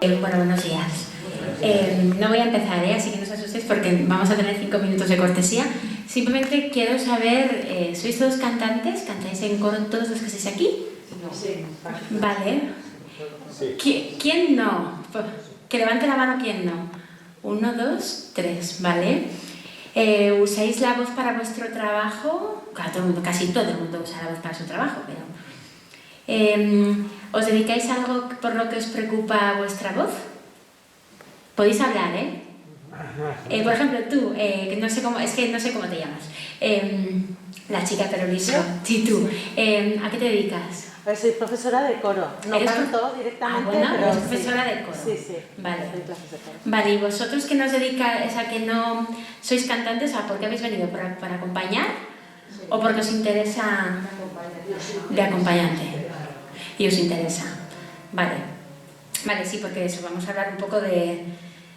Bueno, buenos días. No voy a empezar, así que no os asustéis porque vamos a tener 5 minutos de cortesía. Simplemente quiero saber, ¿sois todos cantantes? ¿Cantáis en coro todos los que estáis aquí? Sí. Vale. Sí. ¿Quién no? Que levante la mano, ¿quién no? 1, 2, 3, ¿vale? ¿Usáis la voz para vuestro trabajo? Claro, todo el mundo, casi todo el mundo usa la voz para su trabajo, pero... ¿os dedicáis a algo por lo que os preocupa vuestra voz? Podéis hablar, ¿eh? Por ejemplo, tú, que no sé cómo te llamas. La chica terrorista. Sí, tú. ¿A qué te dedicas? Soy profesora de coro. No canto directamente, bueno, pero eres profesora de coro. Sí. Vale. Doy clases de coro. Vale, ¿y vosotros que no os dedicáis a que no sois cantantes, por qué habéis venido? ¿Para acompañar? Sí. ¿O porque os interesa de acompañante? Y os interesa. Vale. Vale, sí, porque eso, vamos a hablar un poco de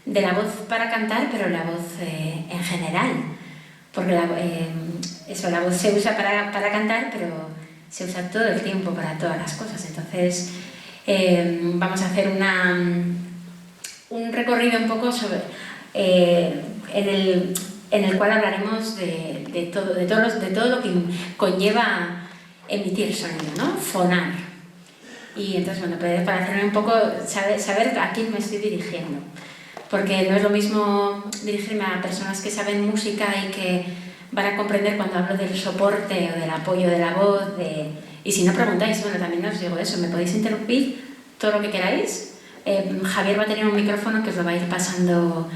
la voz para cantar, pero la voz en general. Porque la voz se usa para cantar, pero se usa todo el tiempo para todas las cosas. Entonces, vamos a hacer un recorrido un poco sobre en el cual hablaremos de todo lo que conlleva emitir sonido, ¿no? Fonar. Y entonces, bueno, para hacerme un poco, saber a quién me estoy dirigiendo. Porque no es lo mismo dirigirme a personas que saben música y que van a comprender cuando hablo del soporte o del apoyo de la voz. Y si no preguntáis, bueno, también os digo eso, me podéis interrumpir todo lo que queráis. Javier va a tener un micrófono que os lo va a ir pasando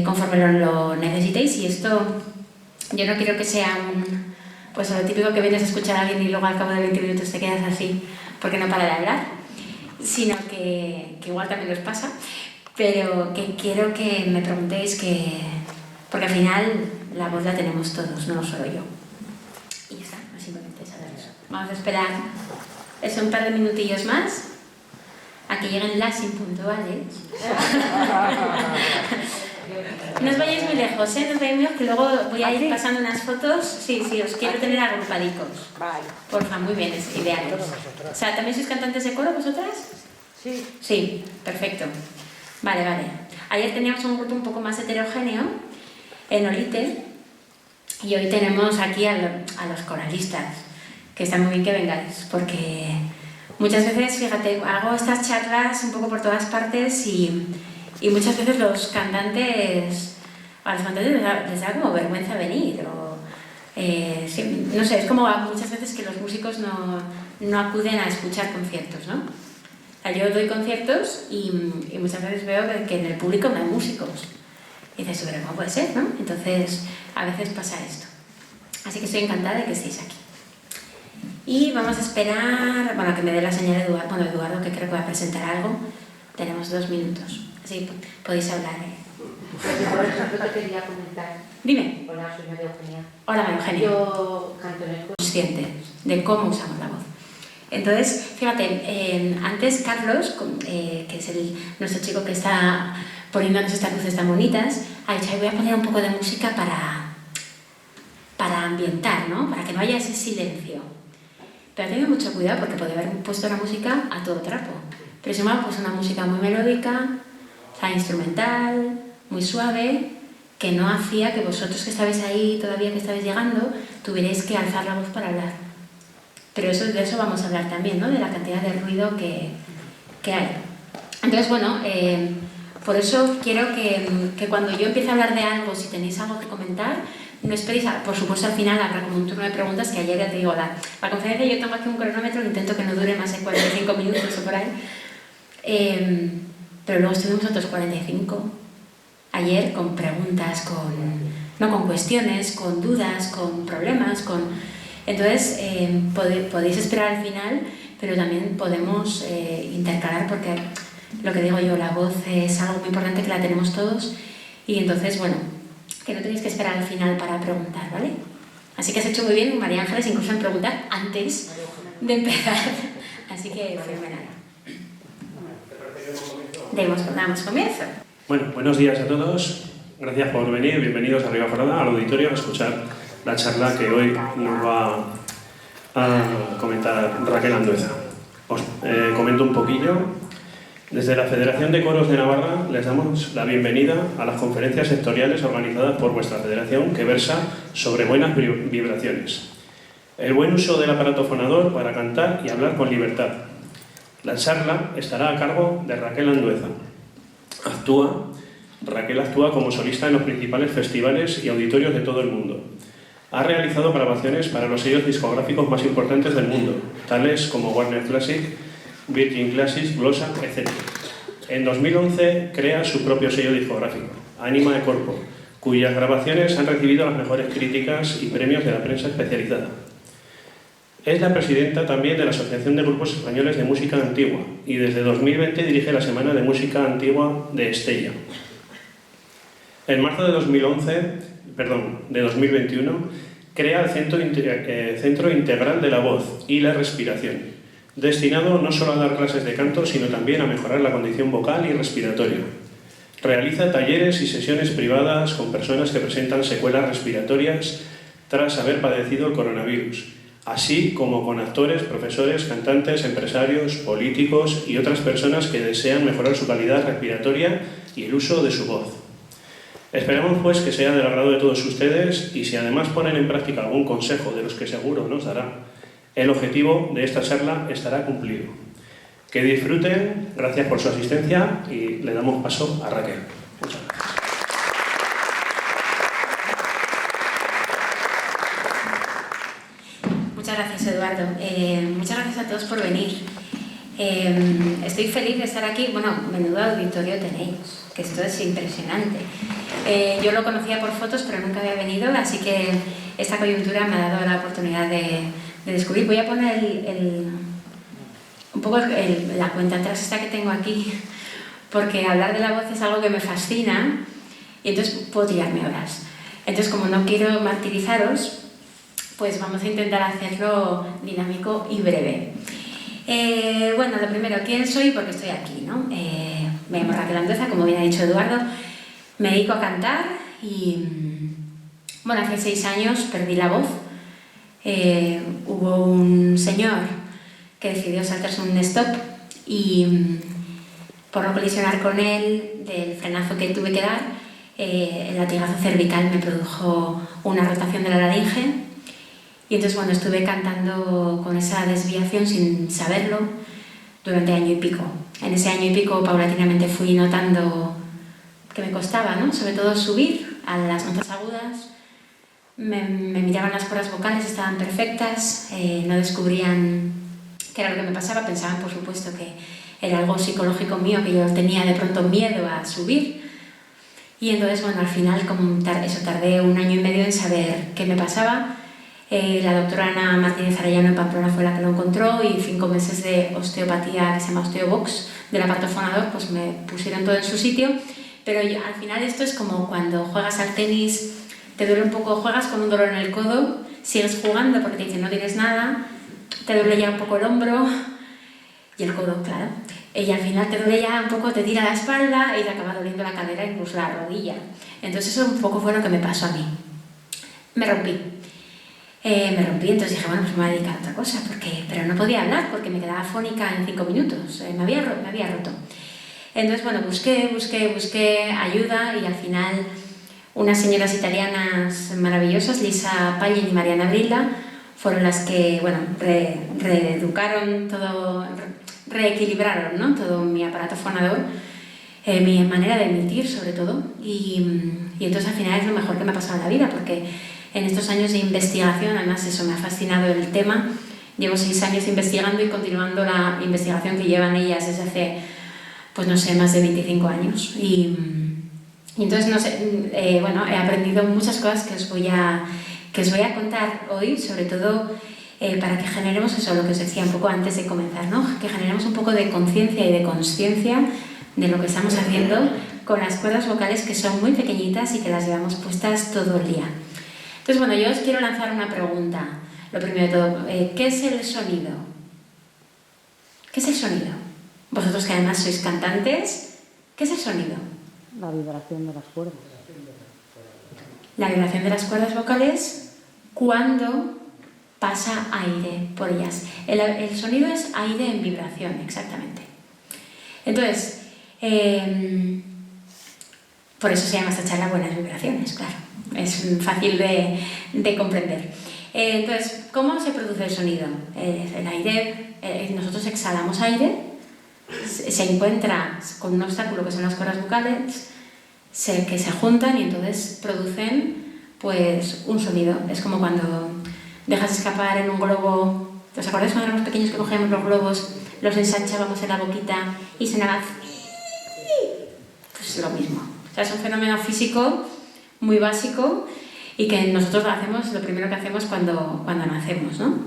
conforme lo necesitéis. Y esto, yo no quiero que sea pues lo típico que vienes a escuchar a alguien y luego al cabo de 20 minutos te quedas así porque no para de hablar, sino que igual también os pasa, pero que quiero que me preguntéis porque al final la voz la tenemos todos, no solo yo. Y ya está, simplemente saber eso. Vamos a esperar un par de minutillos más a que lleguen las impuntuales. No os vayáis muy lejos, no os vayáis muy lejos, que luego voy a ir pasando unas fotos. Sí, os quiero tener agrupadicos. Vale. Porfa, muy bien, es ideal. O sea, ¿también sois cantantes de coro vosotras? Sí. Sí, perfecto. Vale. Ayer teníamos un grupo un poco más heterogéneo en Olite y hoy tenemos aquí a los coralistas, que está muy bien que vengáis, porque muchas veces, fíjate, hago estas charlas un poco por todas partes y muchas veces a los cantantes les da como vergüenza venir sí, no sé, es como muchas veces que los músicos no acuden a escuchar conciertos, ¿no? O sea, yo doy conciertos y muchas veces veo que en el público no hay músicos. Y dices, pero ¿cómo puede ser, no? Entonces, a veces pasa esto. Así que estoy encantada de que estéis aquí. Y vamos a esperar, bueno, que me dé la señal Eduardo, que creo que va a presentar algo. Tenemos 2 minutos. Así que podéis hablar, Por ejemplo, te quería comentar. Dime. Hola, soy María Eugenia. Hola, María Eugenia. Yo canto en el coro. Consciente de cómo usamos la voz. Entonces, fíjate, antes Carlos, que es nuestro chico que está poniéndonos estas luces tan bonitas, ha dicho, voy a poner un poco de música para ambientar, ¿no? Para que no haya ese silencio. Pero ha tenido mucho cuidado porque podía haber puesto la música a todo trapo. Pero sin embargo, pues una música muy melódica, o sea, instrumental, muy suave, que no hacía que vosotros que estabais ahí, todavía que estabais llegando, tuvierais que alzar la voz para hablar. Pero de eso vamos a hablar también, ¿no? De la cantidad de ruido que hay. Entonces, bueno, por eso quiero que cuando yo empiece a hablar de algo, si tenéis algo que comentar, no esperéis, por supuesto al final habrá como un turno de preguntas, que ayer ya te digo, la conferencia yo tengo aquí un cronómetro, intento que no dure más de 45 minutos o por ahí, pero luego estuvimos otros 45 ayer con preguntas, no con cuestiones, con dudas, con problemas, entonces podéis esperar al final, pero también podemos intercalar, porque lo que digo yo, la voz es algo muy importante que la tenemos todos, y entonces, bueno, que no tenéis que esperar al final para preguntar, ¿vale? Así que has hecho muy bien, María Ángeles, incluso en preguntar antes de empezar. Así que fenomenal. Damos comienzo. Bueno, buenos días a todos. Gracias por venir. Bienvenidos a Riva Forada, al auditorio, a escuchar la charla que hoy nos va a comentar Raquel Andueza. Os comento un poquillo. Desde la Federación de Coros de Navarra les damos la bienvenida a las conferencias sectoriales organizadas por vuestra federación, que versa sobre buenas vibraciones. El buen uso del aparato fonador para cantar y hablar con libertad. La charla estará a cargo de Raquel Andueza. Raquel actúa como solista en los principales festivales y auditorios de todo el mundo. Ha realizado grabaciones para los sellos discográficos más importantes del mundo, tales como Warner Classic, Virgin Classics, Glossa, etc. En 2011 crea su propio sello discográfico, Ánima de Corpo, cuyas grabaciones han recibido las mejores críticas y premios de la prensa especializada. Es la presidenta también de la Asociación de Grupos Españoles de Música Antigua y desde 2020 dirige la Semana de Música Antigua de Estella. En marzo de 2021 crea el Centro Integral de la Voz y la Respiración, destinado no solo a dar clases de canto, sino también a mejorar la condición vocal y respiratoria. Realiza talleres y sesiones privadas con personas que presentan secuelas respiratorias tras haber padecido el coronavirus, así como con actores, profesores, cantantes, empresarios, políticos y otras personas que desean mejorar su calidad respiratoria y el uso de su voz. Esperamos pues que sea del agrado de todos ustedes y si además ponen en práctica algún consejo de los que seguro nos dará, el objetivo de esta charla estará cumplido. Que disfruten, gracias por su asistencia y le damos paso a Raquel. Muchas gracias. Muchas gracias, Eduardo. Muchas gracias a todos por venir. Estoy feliz de estar aquí. Bueno, menudo auditorio tenéis, que esto es impresionante. Yo lo conocía por fotos, pero nunca había venido, así que esta coyuntura me ha dado la oportunidad de descubrir. Voy a poner un poco la cuenta atrás esta que tengo aquí, porque hablar de la voz es algo que me fascina y entonces puedo tirarme horas. Entonces, como no quiero martirizaros, pues vamos a intentar hacerlo dinámico y breve. Bueno, lo primero, ¿quién soy y por qué estoy aquí, ¿no? Me llamo Raquel Andueza, como bien ha dicho Eduardo, me dedico a cantar y, bueno, hace 6 años perdí la voz. Hubo un señor que decidió saltarse un stop y por no colisionar con él, del frenazo que tuve que dar, el latigazo cervical me produjo una rotación de la laringe y entonces, bueno, estuve cantando con esa desviación sin saberlo durante año y pico. En ese año y pico paulatinamente fui notando que me costaba, ¿no? Sobre todo subir a las notas agudas. Me miraban las cuerdas vocales, estaban perfectas, no descubrían qué era lo que me pasaba, pensaban por supuesto que era algo psicológico mío, que yo tenía de pronto miedo a subir. Y entonces, bueno, al final tardé 1 año y medio en saber qué me pasaba. La doctora Ana Martínez Arellano en Pamplona fue la que lo encontró y 5 meses de osteopatía que se llama osteobox del aparato fonador, pues me pusieron todo en su sitio. Pero al final esto es como cuando juegas al tenis, te duele un poco, juegas con un dolor en el codo, sigues jugando porque te dicen no tienes nada, te duele ya un poco el hombro y el codo, claro. Y al final te duele ya un poco, te tira la espalda y te acaba doliendo la cadera, incluso la rodilla. Entonces eso un poco fue lo que me pasó a mí. Me rompí, entonces dije, bueno, pues me voy a dedicar a otra cosa, pero no podía hablar porque me quedaba afónica en 5 minutos, me había roto. Entonces, bueno, busqué ayuda y al final unas señoras italianas maravillosas, Lisa Pagli y Mariana Brilla, fueron las que, bueno, reeducaron todo, reequilibraron, ¿no? Todo mi aparato fonador, mi manera de emitir sobre todo y entonces al final es lo mejor que me ha pasado en la vida porque en estos años de investigación, además eso me ha fascinado el tema, llevo 6 años investigando y continuando la investigación que llevan ellas desde hace, pues no sé, más de 25 años y entonces, no sé, bueno, he aprendido muchas cosas que os voy a contar hoy, sobre todo para que generemos eso, lo que os decía un poco antes de comenzar, ¿no? Que generemos un poco de conciencia y de consciencia de lo que estamos haciendo con las cuerdas vocales que son muy pequeñitas y que las llevamos puestas todo el día. Entonces, bueno, yo os quiero lanzar una pregunta. Lo primero de todo, ¿qué es el sonido? ¿Qué es el sonido? Vosotros que además sois cantantes, ¿qué es el sonido? La vibración de las cuerdas. La vibración de las cuerdas vocales cuando pasa aire por ellas. El sonido es aire en vibración, exactamente. Entonces, por eso se llama esta charla Buenas Vibraciones, claro. Es fácil de comprender. Entonces, ¿cómo se produce el sonido? El aire, nosotros exhalamos aire, se encuentra con un obstáculo que son las cuerdas vocales, que se juntan y entonces producen pues un sonido. Es como cuando dejas escapar en un globo. ¿Os acordáis cuando éramos pequeños que cogíamos los globos, los ensanchábamos en la boquita y sonaba? Pues es lo mismo. O sea, es un fenómeno físico muy básico y que nosotros lo primero que hacemos cuando nacemos, ¿no?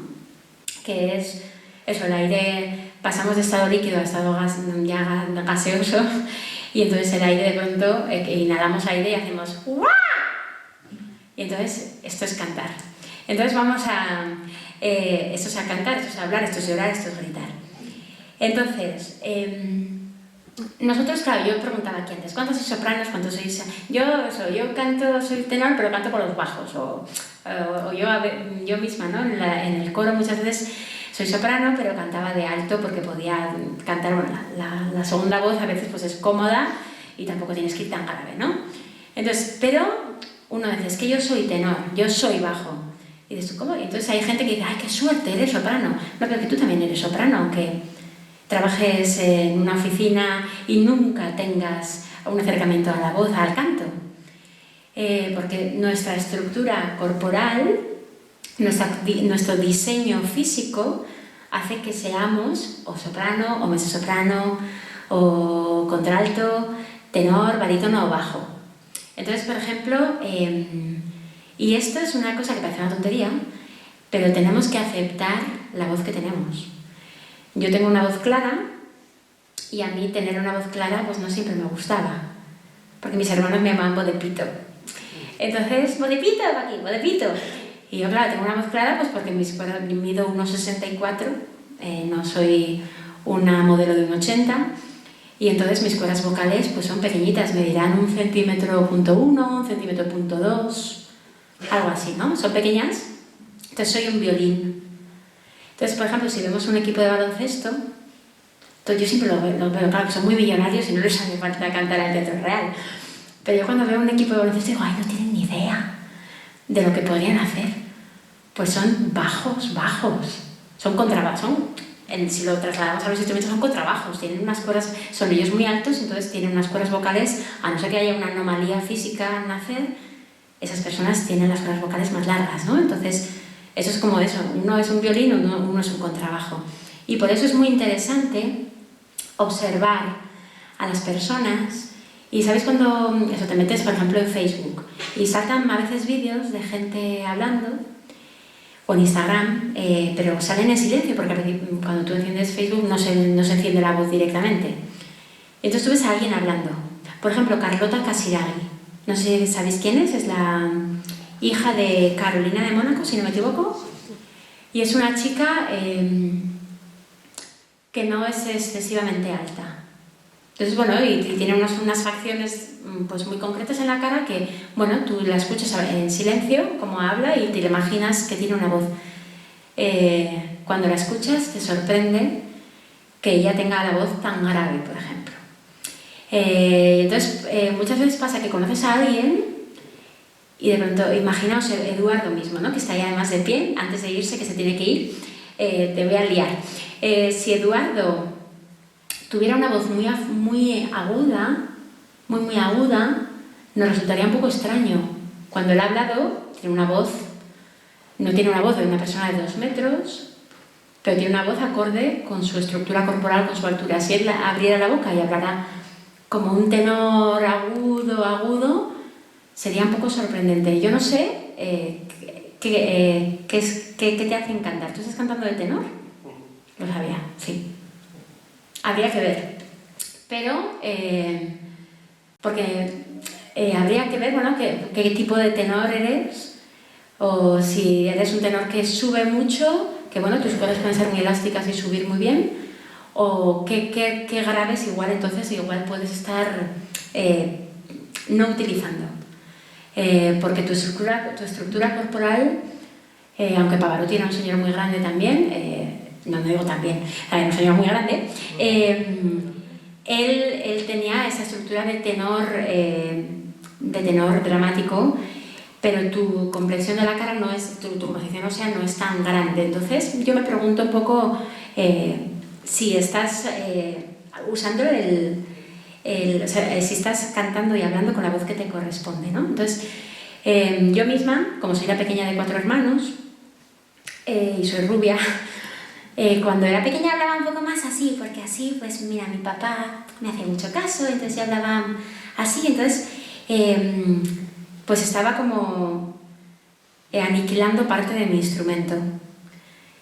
Que es eso, el aire, pasamos de estado líquido a estado ya gaseoso y entonces el aire de pronto, inhalamos aire y hacemos ¡guau! Y entonces esto es cantar. Entonces vamos a... esto es a cantar, esto es a hablar, esto es llorar, esto es gritar. Entonces, nosotros, claro, yo preguntaba aquí antes, ¿cuántos sois sopranos? ¿Cuántos sois...? Yo canto, soy tenor, pero canto por los bajos. O yo misma, ¿no? En el coro muchas veces soy soprano, pero cantaba de alto porque podía cantar, bueno, la segunda voz a veces pues es cómoda y tampoco tienes que ir tan grave, ¿no? Entonces, pero uno dice, es que yo soy tenor, yo soy bajo. Y dices, ¿cómo? Y entonces hay gente que dice, ¡ay, qué suerte, eres soprano! No, pero que tú también eres soprano, aunque trabajes en una oficina y nunca tengas un acercamiento a la voz, al canto. Porque nuestra estructura corporal, nuestro diseño físico hace que seamos o soprano, o mezzosoprano, o contralto, tenor, barítono o bajo. Entonces, por ejemplo, y esto es una cosa que parece una tontería, pero tenemos que aceptar la voz que tenemos. Yo tengo una voz clara y a mí tener una voz clara pues no siempre me gustaba, porque mis hermanos me llamaban Bodepito. Entonces, Bodepito, aquí, Bodepito. Y yo, claro, tengo una voz clara pues porque mido 1,64, no soy una modelo de 1,80, y entonces mis cuerdas vocales pues son pequeñitas, medirán 1,1 centímetro, 1,2 centímetros, algo así, ¿no? Son pequeñas, entonces soy un violín. Entonces, por ejemplo, si vemos un equipo de baloncesto, entonces yo siempre lo veo, claro, que son muy millonarios y no les hace falta cantar al Teatro Real. Pero yo cuando veo un equipo de baloncesto digo, ¡ay, no tienen ni idea de lo que podrían hacer! Pues son bajos. Son contrabajos. Si lo trasladamos a los instrumentos, son contrabajos. Tienen unas cuerdas, son ellos muy altos, entonces tienen unas cuerdas vocales, a no ser que haya una anomalía física al nacer, esas personas tienen las cuerdas vocales más largas, ¿no? Entonces, eso es como eso, uno es un violín, uno es un contrabajo. Y por eso es muy interesante observar a las personas. Y ¿sabéis cuando eso, te metes, por ejemplo, en Facebook y saltan a veces vídeos de gente hablando, o en Instagram, pero salen en silencio porque cuando tú enciendes Facebook no se enciende la voz directamente. Entonces tú ves a alguien hablando. Por ejemplo, Carlota Casiraghi. No sé si sabéis quién es la hija de Carolina de Mónaco, si no me equivoco. Y es una chica que no es excesivamente alta. Entonces, bueno, y tiene unas facciones pues muy concretas en la cara que, bueno, tú la escuchas en silencio, como habla, y te imaginas que tiene una voz. Cuando la escuchas, te sorprende que ella tenga la voz tan grave, por ejemplo. Entonces, muchas veces pasa que conoces a alguien y de pronto, imaginaos Eduardo mismo, ¿no? Que está ahí además de pie, antes de irse, que se tiene que ir, te voy a liar. Si Eduardo tuviera una voz muy aguda, muy aguda, nos resultaría un poco extraño. Cuando él ha hablado, no tiene una voz de una persona de 2 metros, pero tiene una voz acorde con su estructura corporal, con su altura. Si él abriera la boca y hablara como un tenor agudo, sería un poco sorprendente. Yo no sé qué te hacen cantar. ¿Tú estás cantando de tenor? Lo sabía, sí. Habría que ver. Pero, porque habría que ver, bueno, qué tipo de tenor eres, o si eres un tenor que sube mucho, que bueno, tus cuerdas pueden ser muy elásticas y subir muy bien, o qué graves igual puedes estar no utilizando. Porque tu estructura corporal, aunque Pavarotti era un señor muy grande también, no digo también, era un señor muy grande, él tenía esa estructura de tenor dramático, pero tu complexión de la cara no es, tu composición ósea no es tan grande. Entonces yo me pregunto un poco si estás usando o sea, si estás cantando y hablando con la voz que te corresponde, ¿no? Entonces yo misma, como soy la pequeña de 4 hermanos y soy rubia, cuando era pequeña hablaba un poco más así, porque así, pues mira, mi papá me hacía mucho caso, entonces yo hablaba así, entonces pues estaba como aniquilando parte de mi instrumento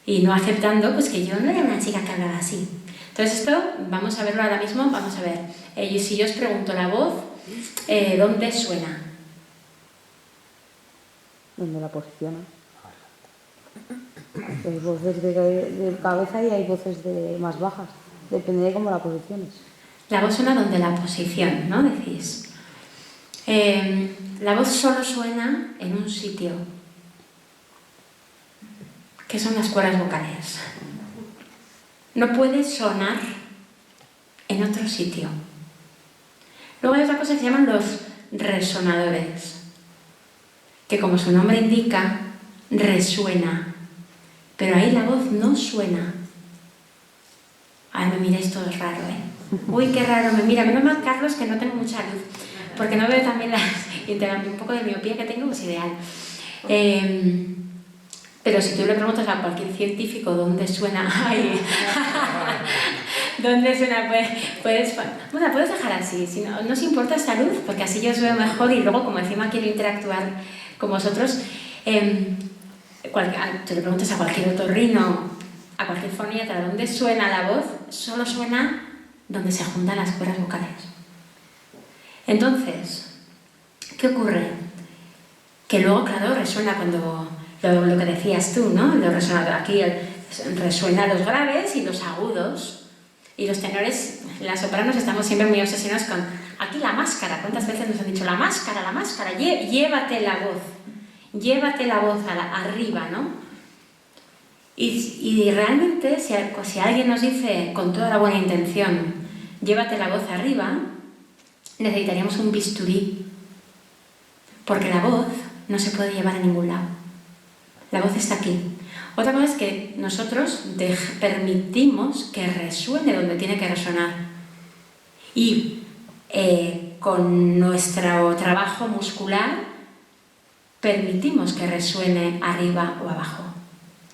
y no aceptando pues que yo no era una chica que hablaba así. Entonces esto, vamos a verlo ahora mismo, vamos a ver. Si yo os pregunto la voz, ¿dónde suena? ¿Dónde la posiciona? Hay voces de cabeza y hay voces más bajas. Depende de cómo la posiciones. La voz suena donde la posición, ¿no? Decís. La voz solo suena en un sitio, que son las cuerdas vocales. No puede sonar en otro sitio. Luego hay otra cosa que se llaman los resonadores, que como su nombre indica, resuena, pero ahí la voz no suena. Ay, me miráis todos raro, ¿eh? Uy, qué raro, me mira. Menos mal, Carlos, que no tengo mucha luz, porque no veo también un poco de miopía que tengo, pues ideal. Pero si tú le preguntas a cualquier científico dónde suena, ay, dónde suena, puedes dejar así, si no os importa esta luz, porque así yo os veo mejor y luego como encima quiero interactuar con vosotros, tú le preguntas a cualquier otorrino, a cualquier foniatra, dónde suena la voz, solo suena donde se juntan las cuerdas vocales. Entonces, ¿qué ocurre? Que luego, claro, resuena cuando... Lo que decías tú, ¿no? Aquí resuena los graves y los agudos. Y los tenores, las sopranos, estamos siempre muy obsesionados con... Aquí la máscara. ¿Cuántas veces nos han dicho la máscara, la máscara? Llévate la voz arriba, ¿no? Y realmente, si alguien nos dice con toda la buena intención, llévate la voz arriba, necesitaríamos un bisturí. Porque la voz no se puede llevar a ningún lado. La voz está aquí. Otra cosa es que nosotros permitimos que resuene donde tiene que resonar. Y con nuestro trabajo muscular permitimos que resuene arriba o abajo.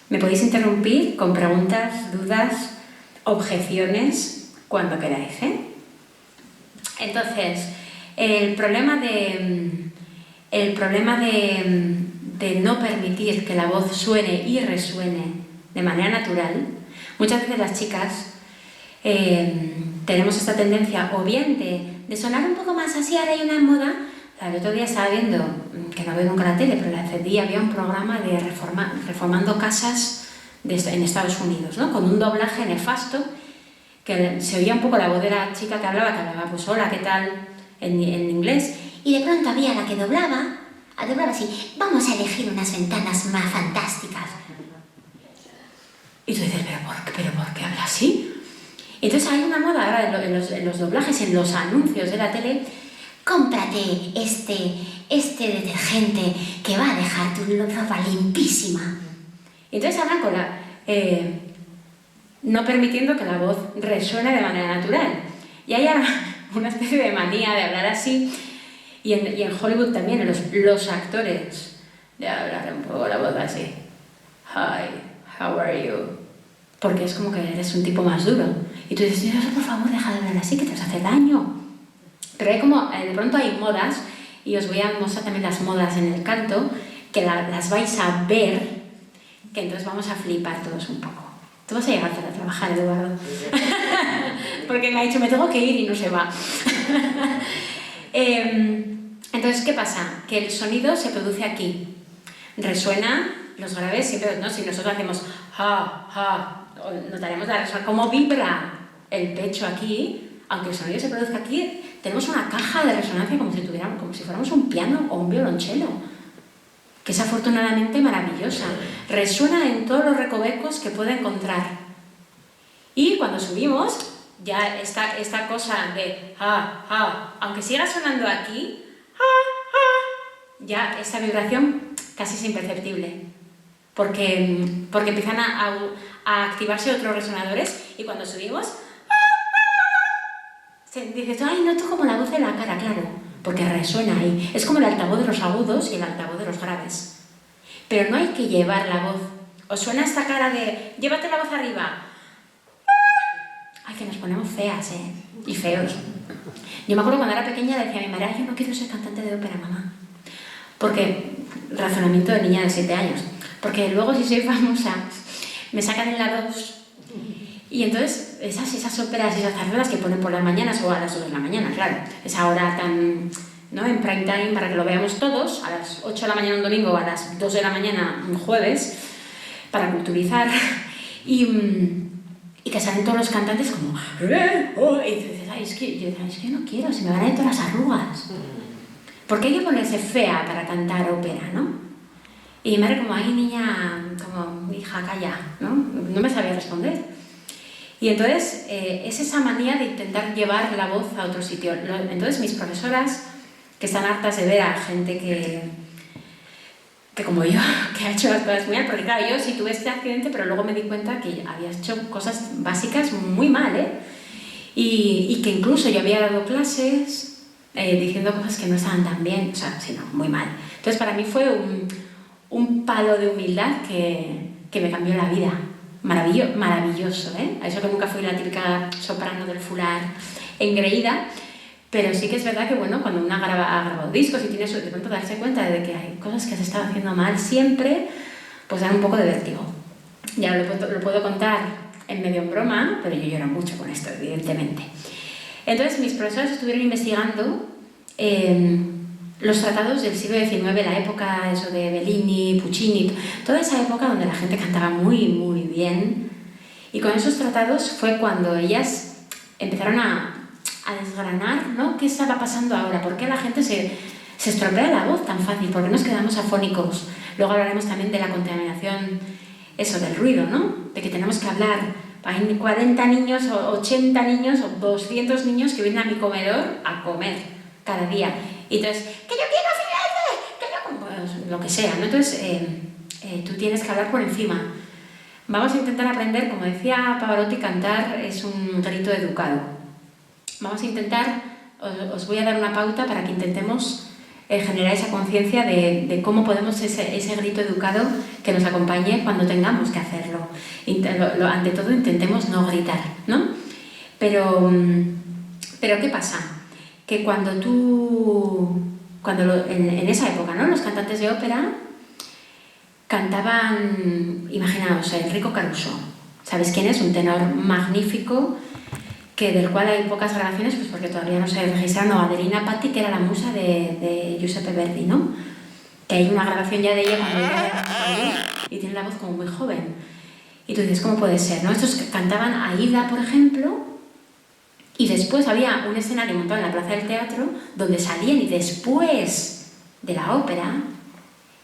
Me podéis interrumpir con preguntas, dudas, objeciones, cuando queráis, ¿eh? Entonces, el problema de no permitir que la voz suene y resuene de manera natural, muchas veces las chicas tenemos esta tendencia o bien de sonar un poco más así. Ahora hay una moda, el otro día estaba viendo, que no veo nunca la tele, pero la encendí, había un programa de reformando casas en Estados Unidos, ¿no? Con un doblaje nefasto, que se oía un poco la voz de la chica que hablaba pues hola, ¿qué tal? En inglés, y de pronto había la que doblaba así, vamos a elegir unas ventanas más fantásticas. Y tú dices, ¿pero por qué habla así? Entonces hay una moda ahora en los doblajes, en los anuncios de la tele, cómprate este detergente que va a dejar tu ropa limpísima. Entonces hablan con no permitiendo que la voz resuene de manera natural. Y hay una especie de manía de hablar así. Y en Hollywood también, los actores, de hablar un poco la voz así. Hi, how are you? Porque es como que eres un tipo más duro. Y tú dices, por favor, deja de hablar así, que te vas a hacer daño. Pero hay como, de pronto hay modas, y os voy a mostrar también las modas en el canto, que las vais a ver, que entonces vamos a flipar todos un poco. Tú vas a llegar a trabajar, Eduardo. Porque me ha dicho, me tengo que ir y no se va. Entonces, ¿qué pasa? Que el sonido se produce aquí. Resuena, los graves siempre, ¿no? Si nosotros hacemos ja, ja, notaremos la resonancia, cómo vibra el pecho aquí, aunque el sonido se produzca aquí, tenemos una caja de resonancia como si fuéramos un piano o un violonchelo, que es afortunadamente maravillosa. Resuena en todos los recovecos que puede encontrar. Y cuando subimos, ya esta cosa de aunque siga sonando aquí, ya esta vibración casi es imperceptible, porque empiezan a activarse otros resonadores y cuando subimos, dices, ay, noto como la voz de la cara, claro, porque resuena ahí. Es como el altavoz de los agudos y el altavoz de los graves. Pero no hay que llevar la voz. Os suena esta cara de, llévate la voz arriba. Ay, que nos ponemos feas, y feos. Yo me acuerdo cuando era pequeña decía a mi madre, ay, yo no quiero ser cantante de ópera, mamá. Porque, razonamiento de niña de 7 años. Porque luego si soy famosa, me sacan en la 2. Y entonces, esas óperas y esas zarzuelas que ponen por las mañanas o a las 2 de la mañana, claro, esa hora tan, ¿no?, en prime time para que lo veamos todos, a las 8 de la mañana un domingo o a las 2 de la mañana un jueves, para culturizar, y que salen todos los cantantes como, y dices, ay, es que yo no quiero, se me van a ir todas las arrugas. Porque hay que ponerse fea para cantar ópera, ¿no? Y mi madre como, ay, niña, como, hija, calla, ¿no? No me sabía responder. Y entonces es esa manía de intentar llevar la voz a otro sitio. Entonces mis profesoras, que están hartas de ver a gente que como yo, que ha hecho las cosas muy mal, porque claro, yo sí tuve este accidente, pero luego me di cuenta que había hecho cosas básicas muy mal, y que incluso yo había dado clases diciendo cosas que no estaban tan bien, o sea, sino muy mal. Entonces para mí fue un palo de humildad que me cambió la vida. Maravilloso, A eso que nunca fui la típica soprano del fular engreída, pero sí que es verdad que, bueno, cuando una ha grabado discos y tiene de pronto darse cuenta de que hay cosas que has estado haciendo mal siempre, pues da un poco de vértigo. Ya lo puedo contar en medio en broma, pero yo lloro mucho con esto, evidentemente. Entonces mis profesores estuvieron investigando los tratados del siglo XIX, la época eso de Bellini, Puccini, toda esa época donde la gente cantaba muy, muy bien. Y con esos tratados fue cuando ellas empezaron a desgranar, ¿no?, qué estaba pasando ahora, por qué la gente se estropea la voz tan fácil, por qué nos quedamos afónicos. Luego hablaremos también de la contaminación, eso del ruido, ¿no?, de que tenemos que hablar. Hay 40 niños, o 80 niños, o 200 niños que vienen a mi comedor a comer cada día. Y entonces, que yo quiero filete, que yo... Pues, lo que sea, ¿no? Entonces, tú tienes que hablar por encima. Vamos a intentar aprender, como decía Pavarotti, cantar es un grito educado. Vamos a intentar, os voy a dar una pauta para que intentemos generar esa conciencia de cómo podemos ese grito educado que nos acompañe cuando tengamos que hacerlo. Ante todo, intentemos no gritar, ¿no? Pero ¿qué pasa? Que en esa época, ¿no?, los cantantes de ópera cantaban, imaginaos, Enrico Caruso. ¿Sabéis quién es? Un tenor magnífico, del cual hay pocas grabaciones, pues porque todavía no se registraron. No, Adelina Patti, que era la musa de Giuseppe Verdi, ¿no? Que hay una grabación ya de ella cuando ella era mayor y tiene la voz como muy joven. Y tú dices, ¿cómo puede ser, no? Estos cantaban Aida, por ejemplo. Y después había un escenario montado en la plaza del teatro donde salían y después de la ópera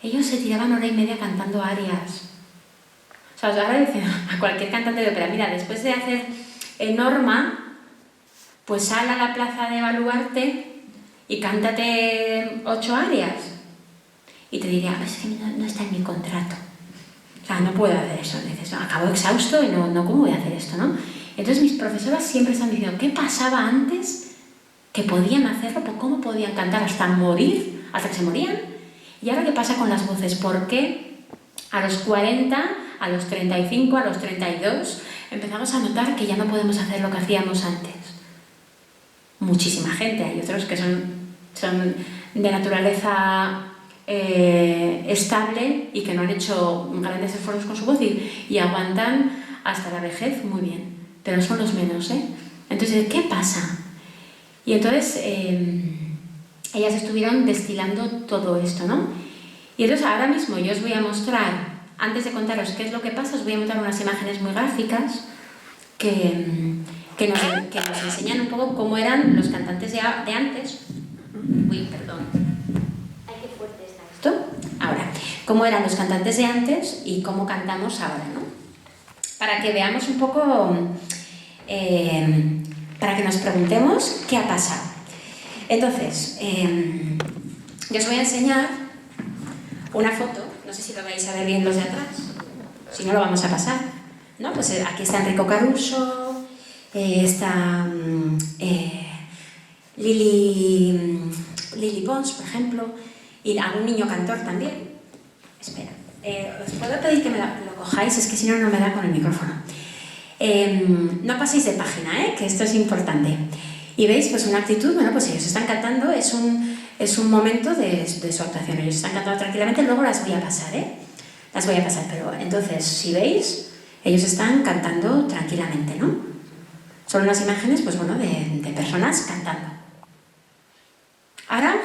ellos se tiraban 1 hora y media cantando arias. O sea, ahora dicen a cualquier cantante de ópera, mira, después de hacer Norma, pues sal a la plaza de Baluarte y cántate 8 arias. Y te diría, es que no está en mi contrato. O sea, no puedo hacer eso. Dices, acabo exhausto y no, ¿cómo voy a hacer esto, no? Entonces mis profesoras siempre están diciendo, ¿qué pasaba antes que podían hacerlo? ¿Cómo podían cantar hasta morir, hasta que se morían? ¿Y ahora qué pasa con las voces? ¿Por qué a los 40, a los 35, a los 32 empezamos a notar que ya no podemos hacer lo que hacíamos antes? Muchísima gente, hay otros que son de naturaleza estable y que no han hecho grandes esfuerzos con su voz y aguantan hasta la vejez muy bien. Pero son los menos, Entonces, ¿qué pasa? Y entonces ellas estuvieron destilando todo esto, ¿no? Y entonces ahora mismo yo os voy a mostrar, antes de contaros qué es lo que pasa, os voy a mostrar unas imágenes muy gráficas que nos enseñan un poco cómo eran los cantantes de antes. Uy, perdón. Ay, qué fuerte está esto. Ahora, cómo eran los cantantes de antes y cómo cantamos ahora, ¿no? Para que veamos un poco para que nos preguntemos qué ha pasado. Entonces, yo os voy a enseñar una foto, no sé si lo vais a ver bien los de atrás, si no lo vamos a pasar, ¿no? Pues aquí está Enrico Caruso, está Lily Pons, por ejemplo, y algún niño cantor también. Espera, os puedo pedir que lo cojáis, es que si no, no me da con el micrófono. No paséis de página, que esto es importante. Y veis, pues una actitud, bueno, pues ellos están cantando, es un momento de su actuación, ellos están cantando tranquilamente, luego las voy a pasar, las voy a pasar, pero entonces, si veis, ellos están cantando tranquilamente, ¿no? Son unas imágenes, pues bueno, de personas cantando. Ahora,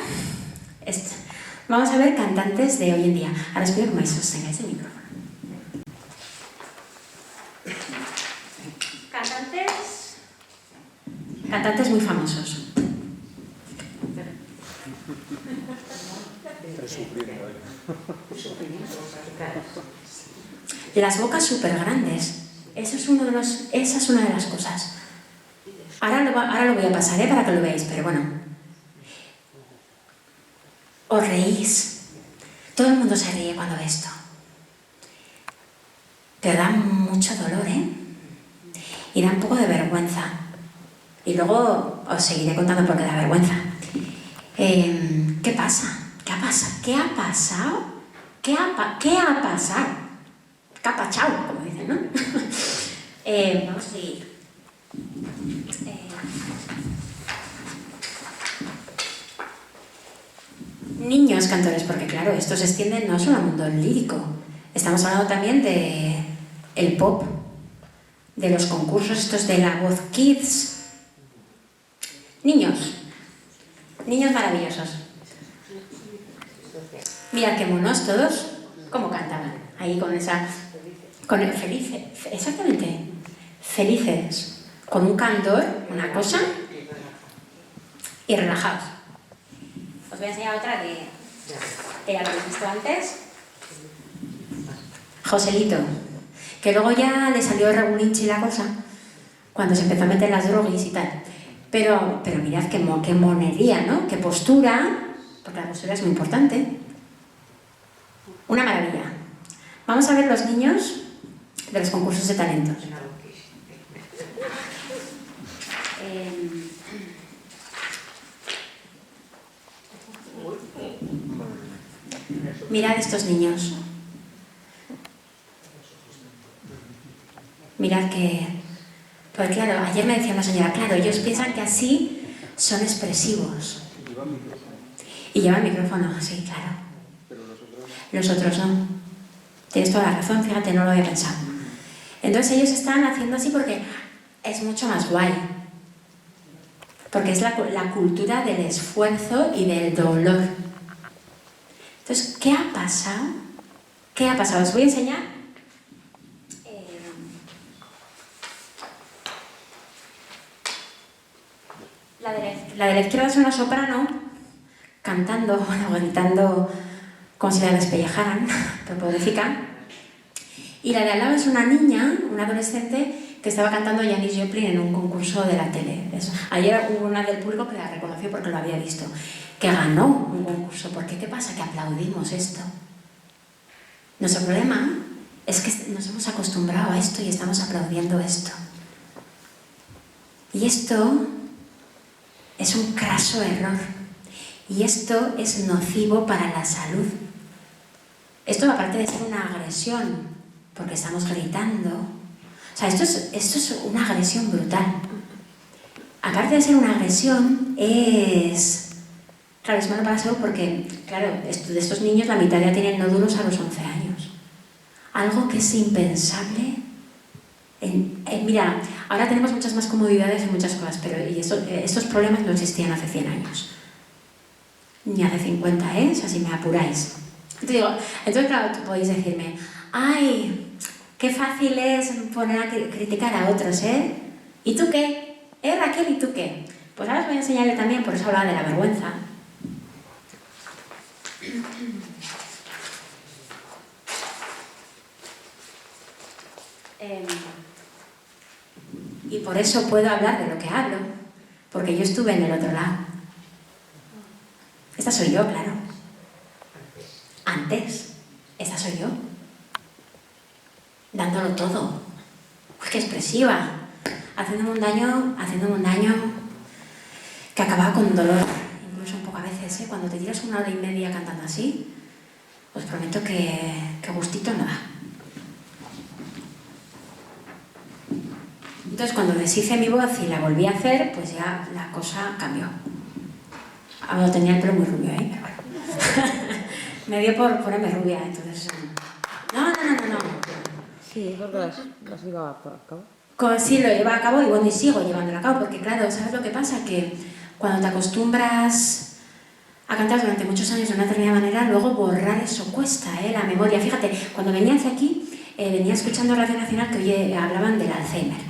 vamos a ver cantantes de hoy en día. Ahora os pido que me sostengáis el micrófono. Cantantes muy famosos. Las bocas súper grandes. Esa es una de las cosas. Ahora lo voy a pasar, para que lo veáis, pero bueno. Os reís. Todo el mundo se ríe cuando ve esto. Pero da mucho dolor, y da un poco de vergüenza. Y luego os seguiré contando por qué da vergüenza. ¿Qué pasa? ¿Qué ha pasado? ¿Qué ha pasado? ¿Qué ha pasado? Capachao, como dicen, ¿no? Vamos a seguir. Niños cantores, porque claro, esto se extiende no solo al mundo lírico. Estamos hablando también de el pop, de los concursos estos de La Voz Kids. Niños maravillosos. Mirad qué monos todos, cómo cantaban. Ahí con el felices, exactamente, felices, con un candor, una cosa, y relajados. Os voy a enseñar otra de la que he visto antes. Joselito, que luego ya le salió regulinchi la cosa, cuando se empezó a meter las drogas y tal. Pero mirad qué monería, ¿no? Qué postura, porque la postura es muy importante. Una maravilla. Vamos a ver los niños de los concursos de talentos. Mirad estos niños. Mirad que... Pues claro, ayer me decía una señora, claro, ellos piensan que así son expresivos. Y llevan micrófono, sí, claro. Los otros no. Tienes toda la razón, fíjate, no lo había pensado. Entonces ellos están haciendo así porque es mucho más guay. Porque es la cultura del esfuerzo y del dolor. Entonces, ¿qué ha pasado? ¿Qué ha pasado? Os voy a enseñar. La de la izquierda es una soprano cantando, bueno, gritando como si la despellejaran, pero pobrecita. Y la de al lado es una niña, una adolescente, que estaba cantando Janis Joplin en un concurso de la tele. Ayer hubo una del público que la reconoció porque lo había visto, que ganó un concurso. ¿Por qué? ¿Qué pasa? Que aplaudimos esto. Nuestro problema es que nos hemos acostumbrado a esto y estamos aplaudiendo esto. Y esto es un craso error. Y esto es nocivo para la salud. Esto, aparte de ser una agresión, porque estamos gritando, o sea, esto es una agresión brutal. Aparte de ser una agresión, claro, es malo para la salud porque, claro, de estos niños la mitad ya tienen nódulos a los 11 años. Algo que es impensable. Mira, ahora tenemos muchas más comodidades y muchas cosas, pero estos problemas no existían hace 100 años. Ni hace 50, o sea, si me apuráis. Entonces, claro, tú podéis decirme, ¡ay! Qué fácil es poner a criticar a otros, ¿Y tú qué? Raquel, ¿y tú qué? Pues ahora os voy a enseñarle también, por eso hablaba de la vergüenza. Y por eso puedo hablar de lo que hablo, porque yo estuve en el otro lado. Esta soy yo, claro. Antes, esta soy yo. Dándolo todo. Uy, qué expresiva. Haciéndome un daño que acababa con dolor. Incluso un poco a veces, ¿eh? Cuando te tiras 1 hora y media cantando así, os prometo que gustito no da. Entonces, cuando deshice mi voz y la volví a hacer, pues ya la cosa cambió. Ahora tenía el pelo muy rubio, ¿eh? Pero bueno. Me dio por ponerme rubia, entonces... No. Sí, porque las llevaba a cabo. Sí, lo llevo a cabo y bueno, y sigo llevándolo a cabo, porque claro, ¿sabes lo que pasa? Que cuando te acostumbras a cantar durante muchos años de una determinada manera, luego borrar eso cuesta, la memoria. Fíjate, cuando venía hacia aquí, venía escuchando Radio Nacional que hablaban del Alzheimer.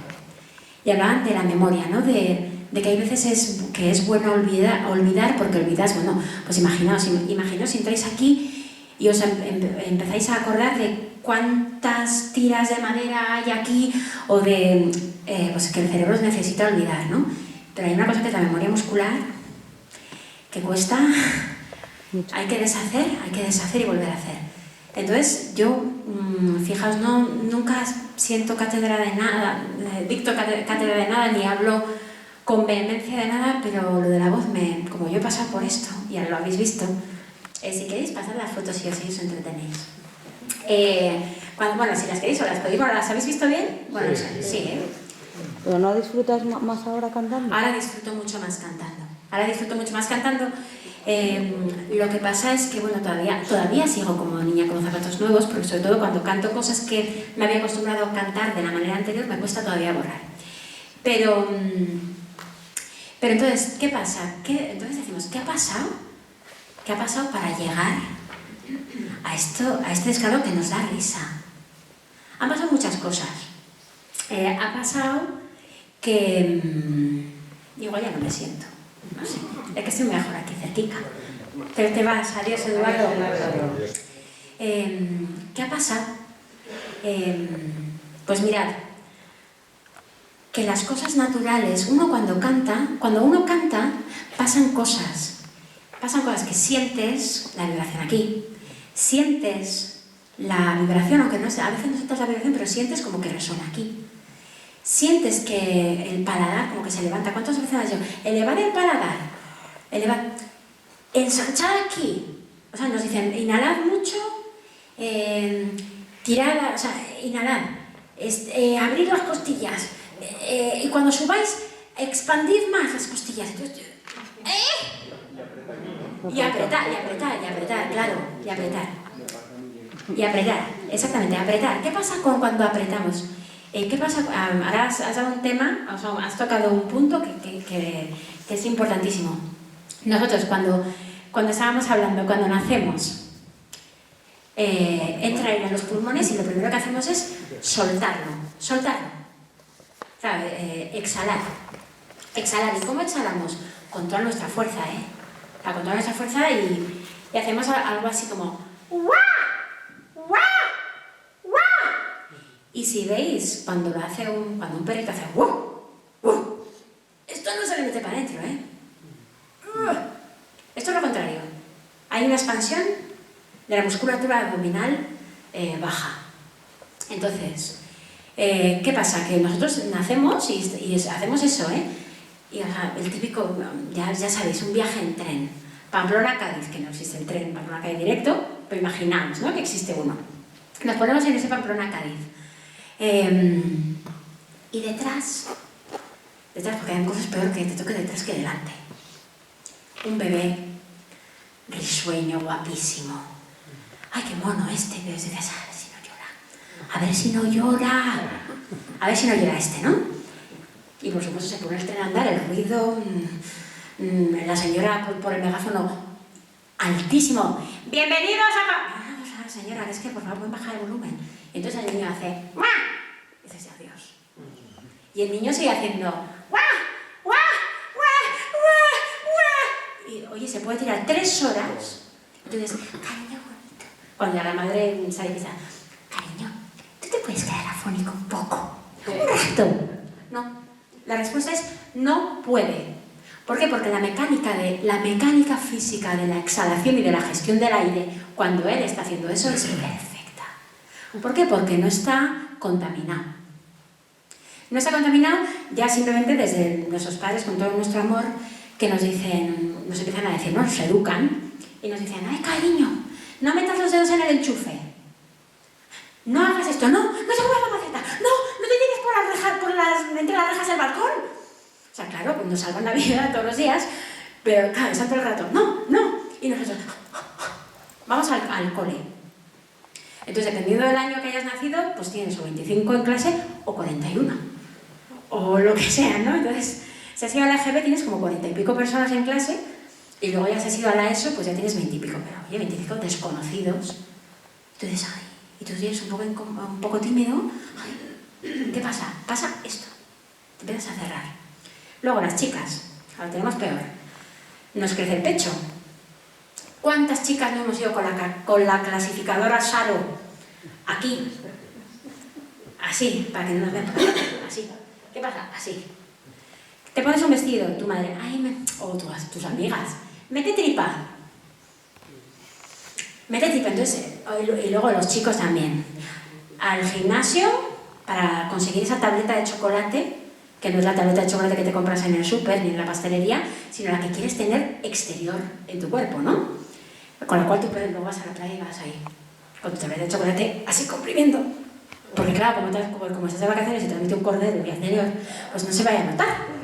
Y hablaban de la memoria, ¿no? De que hay veces que es bueno olvidar porque olvidas, bueno, pues imaginaos si entráis aquí y os empezáis a acordar de cuántas tiras de madera hay aquí o de pues que el cerebro os necesita olvidar, ¿no? Pero hay una cosa que es la memoria muscular que cuesta, hay que deshacer y volver a hacer. Entonces yo, fijaos, nunca siento cátedra de nada, dicto cátedra de nada ni hablo con vehemencia de nada, pero lo de la voz, como yo he pasado por esto, y ahora lo habéis visto, si queréis pasar las fotos y así os entretenéis. Bueno, si las queréis o las podéis, ¿las habéis visto bien? Bueno, sí, ¿eh? ¿Pero no disfrutas más ahora cantando? Ahora disfruto mucho más cantando. Lo que pasa es que, bueno, todavía sigo como niña con zapatos nuevos, porque sobre todo cuando canto cosas que me había acostumbrado a cantar de la manera anterior, me cuesta todavía borrar. Pero entonces, ¿qué pasa? Entonces decimos, ¿qué ha pasado? ¿Qué ha pasado para llegar a este descaro que nos da risa? Han pasado muchas cosas. Ha pasado que... igual ya no me siento. No sé, es que estoy mejor aquí cerquita. Te vas, adiós Eduardo. ¿Qué ha pasado? Pues mirad, que las cosas naturales, cuando uno canta, pasan cosas que sientes la vibración aquí, sientes la vibración, aunque no sé, a veces no sientes la vibración, pero sientes como que resuena aquí. Sientes que el paladar como que se levanta. ¿Cuántas veces has dicho? Elevar el paladar. Ensanchar aquí. O sea, nos dicen, inhalad mucho, tirad, o sea, inhalad, abrid las costillas. Y cuando subáis, expandid más las costillas. Y apretar, claro, y apretar, exactamente, apretar. ¿Qué pasa cuando apretamos? ¿Qué pasa? Ahora has dado un tema, has tocado un punto que es importantísimo. Nosotros cuando estábamos hablando, cuando nacemos, entra aire en los pulmones y lo primero que hacemos es soltarlo. O sea, exhalar. ¿Y cómo exhalamos? Con toda nuestra fuerza, con toda nuestra fuerza y hacemos algo así como ¡guau! Y si veis, cuando un perrito hace ¡wow! Esto no se le mete para adentro, Esto es lo contrario. Hay una expansión de la musculatura abdominal baja. Entonces, ¿qué pasa? Que nosotros nacemos y hacemos eso, Y el típico, ya sabéis, un viaje en tren. Pamplona-Cádiz, que no existe el tren Pamplona-Cádiz directo, pero imaginaos, ¿no?, que existe uno. Nos ponemos en ese Pamplona-Cádiz. Y detrás, porque hay cosas peor que te toque detrás que delante. Un bebé risueño, guapísimo. ¡Ay, qué mono este! Pero dices, a ver si no llora este, ¿no? Y por supuesto se pone el tren a andar, el ruido, la señora por el megáfono altísimo. ¡Bienvenidos a... señora, es que por favor pueden bajar el volumen. Y entonces el niño hace... ¡guau! Y dices, adiós. Y el niño sigue haciendo... ¡guau! ¡guau! ¡guau! ¡guau! Y oye, se puede tirar 3 horas. Entonces, cariño, bonito. Cuando la madre sale y dice, cariño, ¿tú te puedes quedar afónico un poco? Un rato. No. La respuesta es no puede. ¿Por qué? Porque la mecánica física de la exhalación y de la gestión del aire, cuando él está haciendo eso, es perfecta. ¿Por qué? Porque no está contaminado. No está contaminado ya simplemente desde nuestros padres, con todo nuestro amor, que nos empiezan a decir, nos educan, y nos dicen, ay, cariño, no metas los dedos en el enchufe. No hagas esto, no se mueva la maceta, no te tires entre las rejas del balcón. O sea, claro, pues nos salvan la vida todos los días, pero claro, están todo el rato, no. Y nosotros, vamos al cole. Entonces, dependiendo del año que hayas nacido, pues tienes o 25 en clase o 41. O lo que sea, ¿no? Entonces, si has ido a la EGB tienes como 40 y pico personas en clase, y luego ya si has ido a la ESO, pues ya tienes 20 y pico, pero oye, 25 desconocidos. Entonces, ay, y tú tienes un poco tímido, ay, ¿qué pasa? Pasa esto. Te empiezas a cerrar. Luego las chicas, ahora tenemos peor. Nos crece el pecho. ¿Cuántas chicas no hemos ido con la clasificadora Saro? Aquí. Así, para que no nos vean. Así. ¿Qué pasa? Así. Te pones un vestido, tu madre, o tus amigas, mete tripa. Entonces, y luego los chicos también. Al gimnasio, para conseguir esa tableta de chocolate, que no es la tableta de chocolate que te compras en el súper ni en la pastelería, sino la que quieres tener exterior en tu cuerpo, ¿no? Con la cual tú luego vas a la playa y vas ahí, con tu tableta de chocolate, así comprimiendo. Porque claro, como estás de vacaciones y te has metido un cordero el día anterior, pues no se vaya a notar.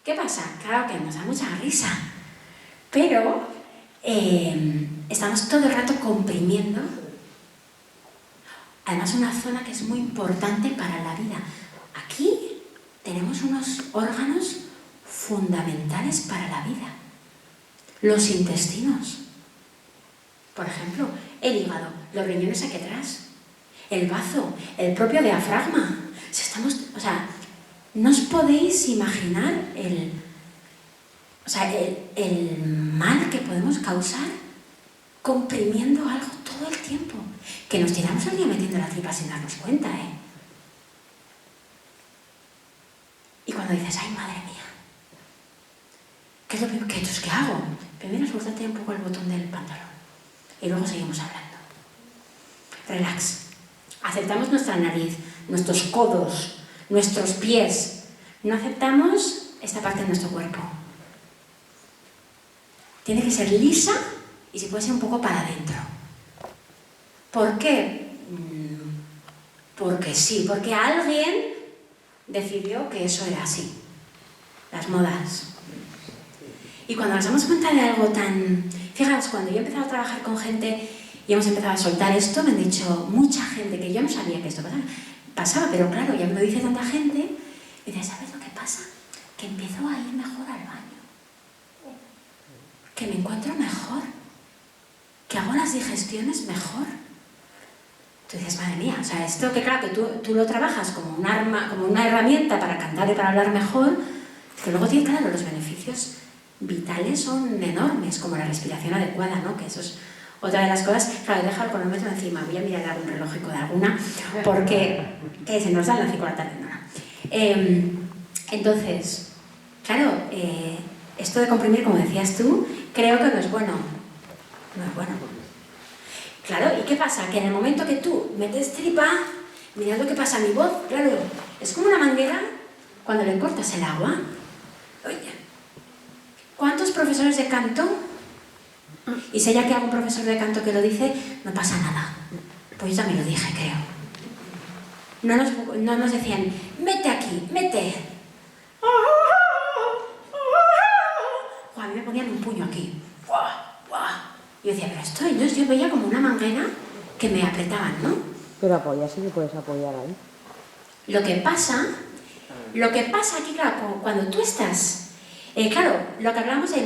¿Qué pasa? Claro que nos da mucha risa, pero estamos todo el rato comprimiendo, además una zona que es muy importante para la vida. Aquí tenemos unos órganos fundamentales para la vida. Los intestinos, por ejemplo, el hígado, los riñones aquí atrás, el bazo, el propio diafragma. No os podéis imaginar el mal que podemos causar comprimiendo algo todo el tiempo. Que nos tiramos el día metiendo la tripa sin darnos cuenta, ¿eh? Y cuando dices, ay, madre mía, ¿qué es lo primero que hago? Primero suéltate un poco el botón del pantalón y luego seguimos hablando. Relax. Aceptamos nuestra nariz, nuestros codos, nuestros pies. No aceptamos esta parte de nuestro cuerpo. Tiene que ser lisa y si puede ser un poco para adentro. ¿Por qué? Porque sí, porque alguien decidió que eso era así. Las modas. Y cuando nos damos cuenta de algo tan... Fijaos, cuando yo he empezado a trabajar con gente y hemos empezado a soltar esto, me han dicho mucha gente que yo no sabía que esto pasaba, pero claro, ya me lo dice tanta gente, y dice, ¿sabes lo que pasa? Que empiezo a ir mejor al baño. Que me encuentro mejor. Que hago las digestiones mejor. Tú dices, madre mía, o sea, esto que claro, que tú lo trabajas como un arma, como una herramienta para cantar y para hablar mejor, que luego tiene, claro, los beneficios vitales son enormes, como la respiración adecuada, ¿no? Que eso es otra de las cosas. Claro, deja el cronómetro encima, voy a mirar algún relógico de alguna, porque se nos dan las 5 de la tarde, ¿no? Entonces, claro, esto de comprimir, como decías tú, creo que no es bueno. No es bueno. Claro, ¿y qué pasa? Que en el momento que tú metes tripa, mirad lo que pasa a mi voz, claro, es como una manguera cuando le cortas el agua. Oye, ¿cuántos profesores de canto? Y sé ya que algún profesor de canto que lo dice, no pasa nada. Pues yo también lo dije, creo. No nos decían, mete aquí, mete. A mí me ponían un puño aquí. Yo decía, pero esto, entonces yo veía como una manguera que me apretaban, ¿no? Pero apoyar sí que puedes apoyar ahí. Lo que pasa aquí, claro, cuando tú estás... claro, lo que hablamos es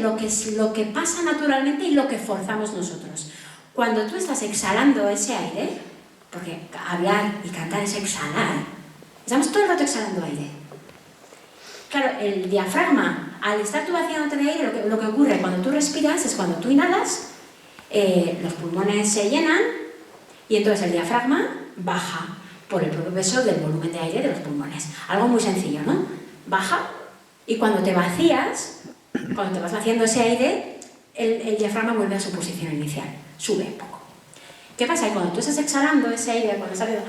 lo que pasa naturalmente y lo que forzamos nosotros. Cuando tú estás exhalando ese aire, porque hablar y cantar es exhalar, estamos todo el rato exhalando aire. Claro, el diafragma, al estar tú vaciándote de aire, lo que ocurre cuando tú respiras es cuando tú inhalas, los pulmones se llenan y entonces el diafragma baja por el propio peso del volumen de aire de los pulmones. Algo muy sencillo, ¿no? baja y cuando te vacías, cuando te vas vaciando ese aire, el diafragma vuelve a su posición inicial, sube un poco. ¿Qué pasa? Que cuando tú estás exhalando ese aire, cuando estás haciendo...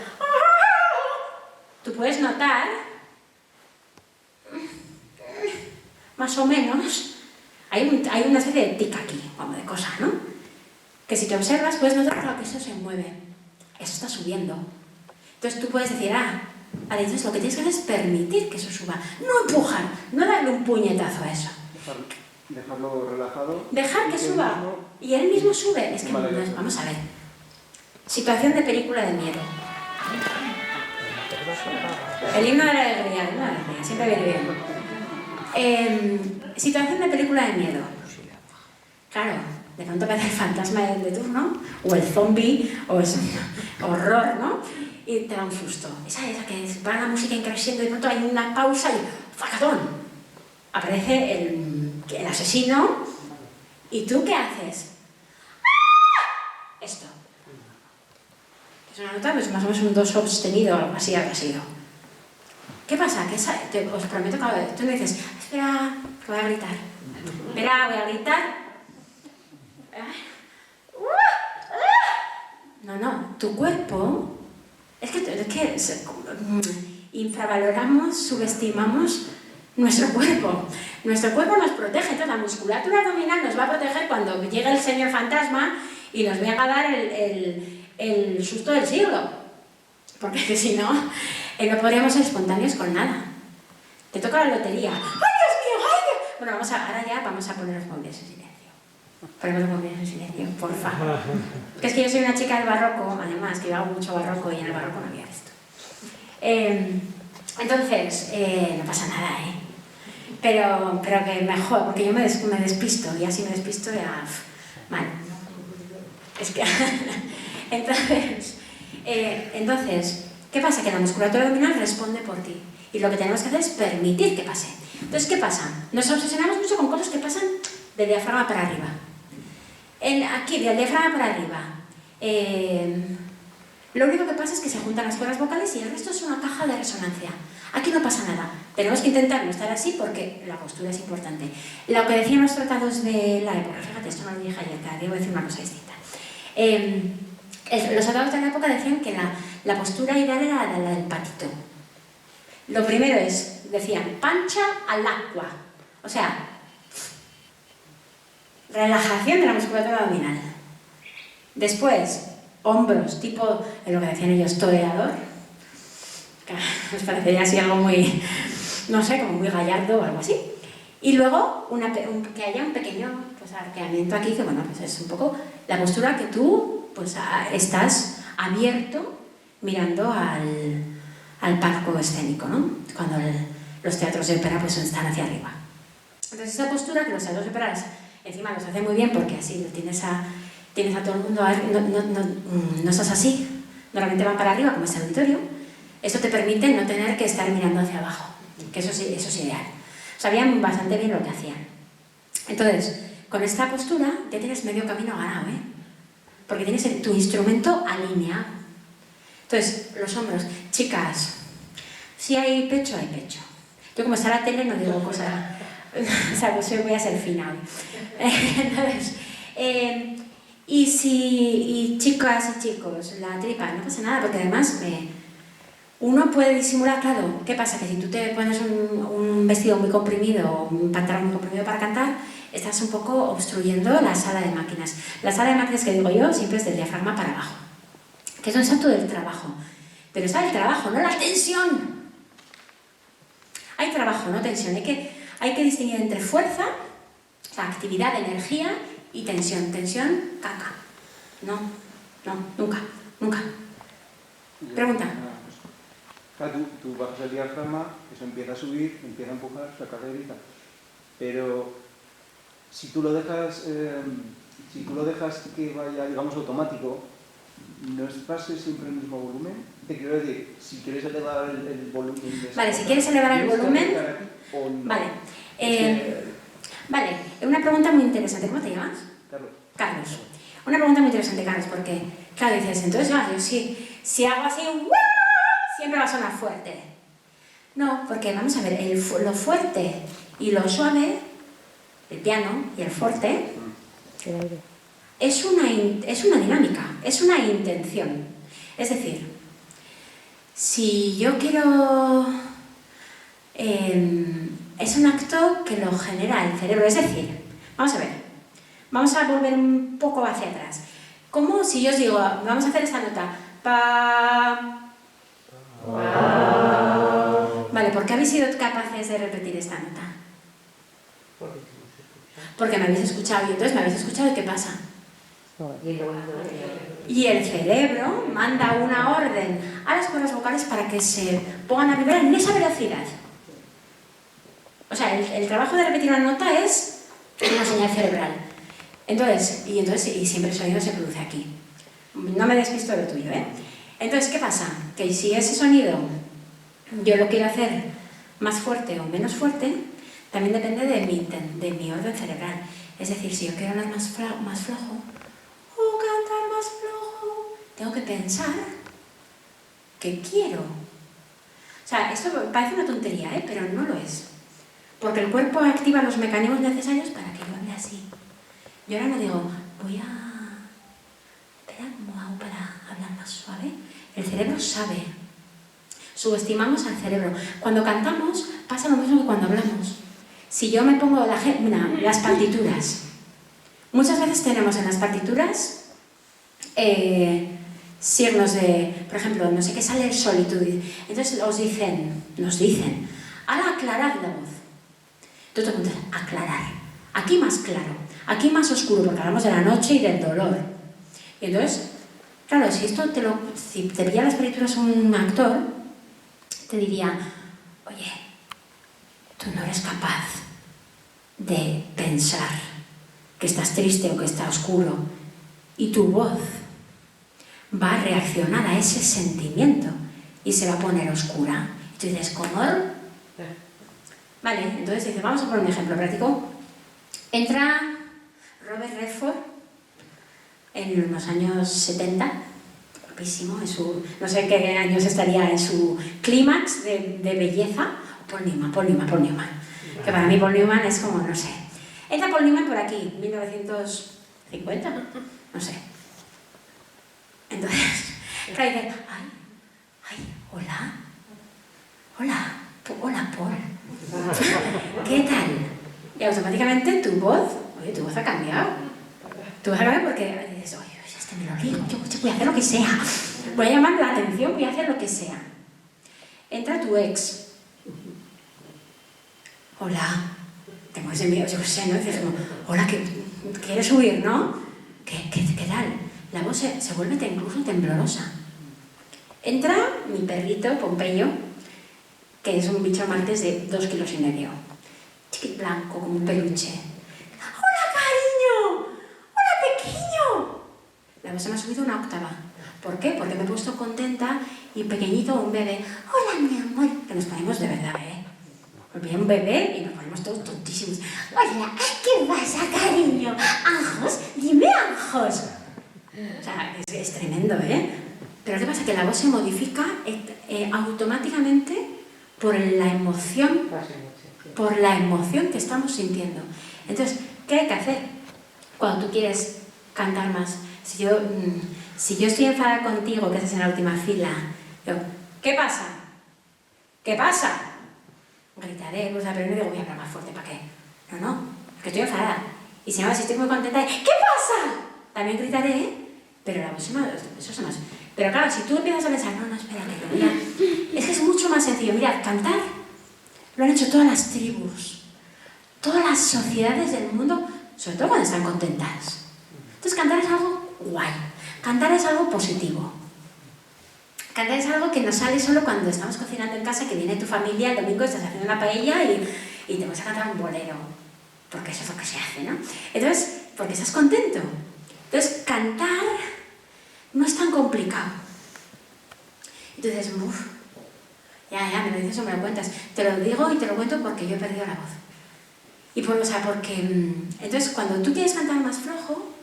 tú puedes notar, más o menos, hay una especie de tic aquí, como de cosa, ¿no? Que si te observas puedes notar que eso se mueve, eso está subiendo. Entonces tú puedes decir, vale, entonces lo que tienes que hacer es permitir que eso suba, no empujar, no darle un puñetazo a eso. Dejarlo relajado. Dejar que suba. Y él mismo sube. Es que vamos a ver. Situación de película de miedo. El himno de la alegría, siempre viene bien. Situación de película de miedo. Claro, de pronto aparece el fantasma de turno, o el zombie, o es horror, ¿no? Y te da un susto. Esa que va la música increciendo y de pronto hay una pausa y ¡facatón! Aparece el asesino y ¿tú qué haces? Esto. Es una nota, pues más o menos un do sostenido o algo así habrá sido. ¿Qué pasa? Que os prometo que tú me dices, espera, que voy a gritar. Espera, voy a gritar. No, tu cuerpo... Es que infravaloramos, subestimamos nuestro cuerpo. Nuestro cuerpo nos protege, entonces la musculatura abdominal nos va a proteger cuando llegue el señor fantasma y nos venga a dar el susto del siglo. Porque si no, no podríamos ser espontáneos con nada. Te toca la lotería. ¡Ay, Dios mío! ¡Ay, Dios! Bueno, ahora ya vamos a poner los móviles en silencio. Ponemos los móviles en silencio, por favor. Que es que yo soy una chica del barroco, además, que yo hago mucho barroco y en el barroco no había esto. Entonces, no pasa nada, Pero que mejor, porque yo me despisto, y así me despisto ya... mal. Es que... Entonces, ¿qué pasa? Que la musculatura abdominal responde por ti. Y lo que tenemos que hacer es permitir que pase. Entonces, ¿qué pasa? Nos obsesionamos mucho con cosas que pasan del diafragma para arriba. Aquí, del diafragma para arriba. Lo único que pasa es que se juntan las cuerdas vocales y el resto es una caja de resonancia. Aquí no pasa nada. Tenemos que intentar no estar así porque la postura es importante. Lo que decían los tratados de la época, fíjate, esto no lo dije ayer, cada día voy a decir una cosa distinta. Los tratados de la época decían que la postura ideal era la del patito. Lo primero decían, pancha al agua. O sea, relajación de la musculatura abdominal. Después, hombros, tipo, lo que decían ellos, toreador. Nos parecería así algo muy, no sé, como muy gallardo o algo así. Y luego, que haya un pequeño arqueamiento aquí, que bueno, pues es un poco la postura que tú pues, estás abierto mirando al palco escénico, ¿no? Cuando los teatros de ópera pues, están hacia arriba. Entonces, esa postura que los teatros de ópera encima los hace muy bien porque así tienes a todo el mundo, no estás así, normalmente van para arriba como este auditorio. Esto te permite no tener que estar mirando hacia abajo, que eso es ideal. Sabían bastante bien lo que hacían. Entonces, con esta postura ya tienes medio camino ganado, porque tienes tu instrumento alineado. Entonces, los hombros, chicas, si hay pecho, hay pecho. Yo como está la tele no digo cosas, o sea, pues voy a ser fina hoy. Entonces, y chicas y chicos, la tripa, no pasa nada, porque además uno puede disimular, claro, ¿qué pasa? Que si tú te pones un vestido muy comprimido o un pantalón muy comprimido para cantar, estás un poco obstruyendo la sala de máquinas. La sala de máquinas que digo yo siempre es del diafragma para abajo, que es un salto del trabajo. Pero está el trabajo, no la tensión. Hay trabajo, no tensión. Hay que distinguir entre fuerza, o sea, actividad, energía y tensión. Tensión, caca. No, nunca. Pregunta. Claro, tú bajas el diafragma, eso empieza a subir, empieza a empujar, saca la grita. Pero si tú lo dejas que vaya, digamos, automático, ¿no es base siempre el mismo volumen? Te quiero decir, si quieres elevar el volumen... Vale, si quieres elevar el volumen... No? Vale, una pregunta muy interesante. ¿Cómo te llamas? Carlos. Una pregunta muy interesante, Carlos, porque, claro, dices, entonces, yo si hago así, ¡wow! Siempre va a sonar fuerte. No, porque vamos a ver, lo fuerte y lo suave, el piano y el fuerte, El aire. es una dinámica, es una intención. Es decir, si yo quiero... es un acto que lo genera el cerebro. Es decir, vamos a ver, vamos a volver un poco hacia atrás. Como si yo os digo, vamos a hacer esta nota, pa... Vale, ¿por qué habéis sido capaces de repetir esta nota? Porque me habéis escuchado y entonces me habéis escuchado y ¿qué pasa? Y luego Y el cerebro manda una orden a las cuerdas vocales para que se pongan a vibrar en esa velocidad. O sea, el trabajo de repetir una nota es una señal cerebral. Entonces, y siempre el sonido se produce aquí. No me despisto de lo tuyo, ¿eh? Entonces, ¿qué pasa? Que si ese sonido yo lo quiero hacer más fuerte o menos fuerte, también depende de mi orden cerebral. Es decir, si yo quiero hablar más flojo o cantar más flojo, tengo que pensar que quiero. O sea, esto parece una tontería, ¿eh? Pero no lo es. Porque el cuerpo activa los mecanismos necesarios para que yo hable así. Yo ahora no digo, voy a... Espera, ¿cómo hago para hablar más suave? El cerebro sabe. Subestimamos al cerebro. Cuando cantamos pasa lo mismo que cuando hablamos. Si yo me pongo las partituras, muchas veces tenemos en las partituras signos de, por ejemplo, no sé qué sale el sol y tú dices, entonces nos dicen, ahora aclarad la voz. Tú te preguntas, aclarar. Aquí más claro, aquí más oscuro, porque hablamos de la noche y del dolor. Y entonces, claro, si te veía las partituras un actor, te diría, oye, tú no eres capaz de pensar que estás triste o que está oscuro y tu voz va a reaccionar a ese sentimiento y se va a poner oscura. Y tú dices, ¿cómo? Vale, entonces dice, vamos a poner un ejemplo práctico. Entra Robert Redford en los años 70, guapísimo, no sé en qué años estaría en su clímax de belleza. Paul Newman, que para mí Paul Newman es como, no sé. Entra Paul Newman por aquí, 1950, no sé. Entonces, claro, dice, hola Paul, ¿qué tal? Y automáticamente tu voz ha cambiado. Tu voz ha cambiado porque dices, oye, este me lo digo, yo voy a hacer lo que sea. Voy a llamar la atención, voy a hacer lo que sea. Entra tu ex. Hola, te mueres de miedo, yo qué sé, ¿no? Dices como, hola, ¿quieres huir, no? ¿Qué tal? La voz se vuelve incluso temblorosa. Entra mi perrito, Pompeyo, que es un bicho martes de 2,5 kilos. Chiquit blanco, como un peluche. ¡Hola, cariño! ¡Hola, pequeño! La voz se me ha subido una octava. ¿Por qué? Porque me he puesto contenta y pequeñito, un bebé. ¡Hola, mi amor! Que nos ponemos de verdad, ¿eh? Viene un bebé y nos ponemos todos tontísimos. Hola, ¿qué pasa, cariño? ¿Ajos? Dime ajos. O sea, es tremendo, ¿eh? Pero ¿qué pasa? Que la voz se modifica automáticamente por la emoción que estamos sintiendo. Entonces, ¿qué hay que hacer cuando tú quieres cantar más? Si yo estoy enfadada contigo, que estás en la última fila, yo, ¿qué pasa? ¿Qué pasa? Gritaré, pues, pero no digo voy a hablar más fuerte, ¿para qué? No, porque estoy enfadada. Y si estoy muy contenta, ¿qué pasa? También gritaré, pero la voz eso se más. Pero claro, si tú empiezas a pensar, no, espérate, mira, es que es mucho más sencillo. Mira, cantar lo han hecho todas las tribus, todas las sociedades del mundo, sobre todo cuando están contentas. Entonces cantar es algo guay, cantar es algo positivo. Cantar es algo que nos sale solo cuando estamos cocinando en casa, que viene tu familia, el domingo estás haciendo una paella y te vas a cantar un bolero, porque eso es lo que se hace, ¿no? Entonces, porque estás contento. Entonces, cantar no es tan complicado. Entonces, ya, me lo dices o me lo cuentas. Te lo digo y te lo cuento porque yo he perdido la voz. Porque... Entonces, cuando tú quieres cantar más flojo,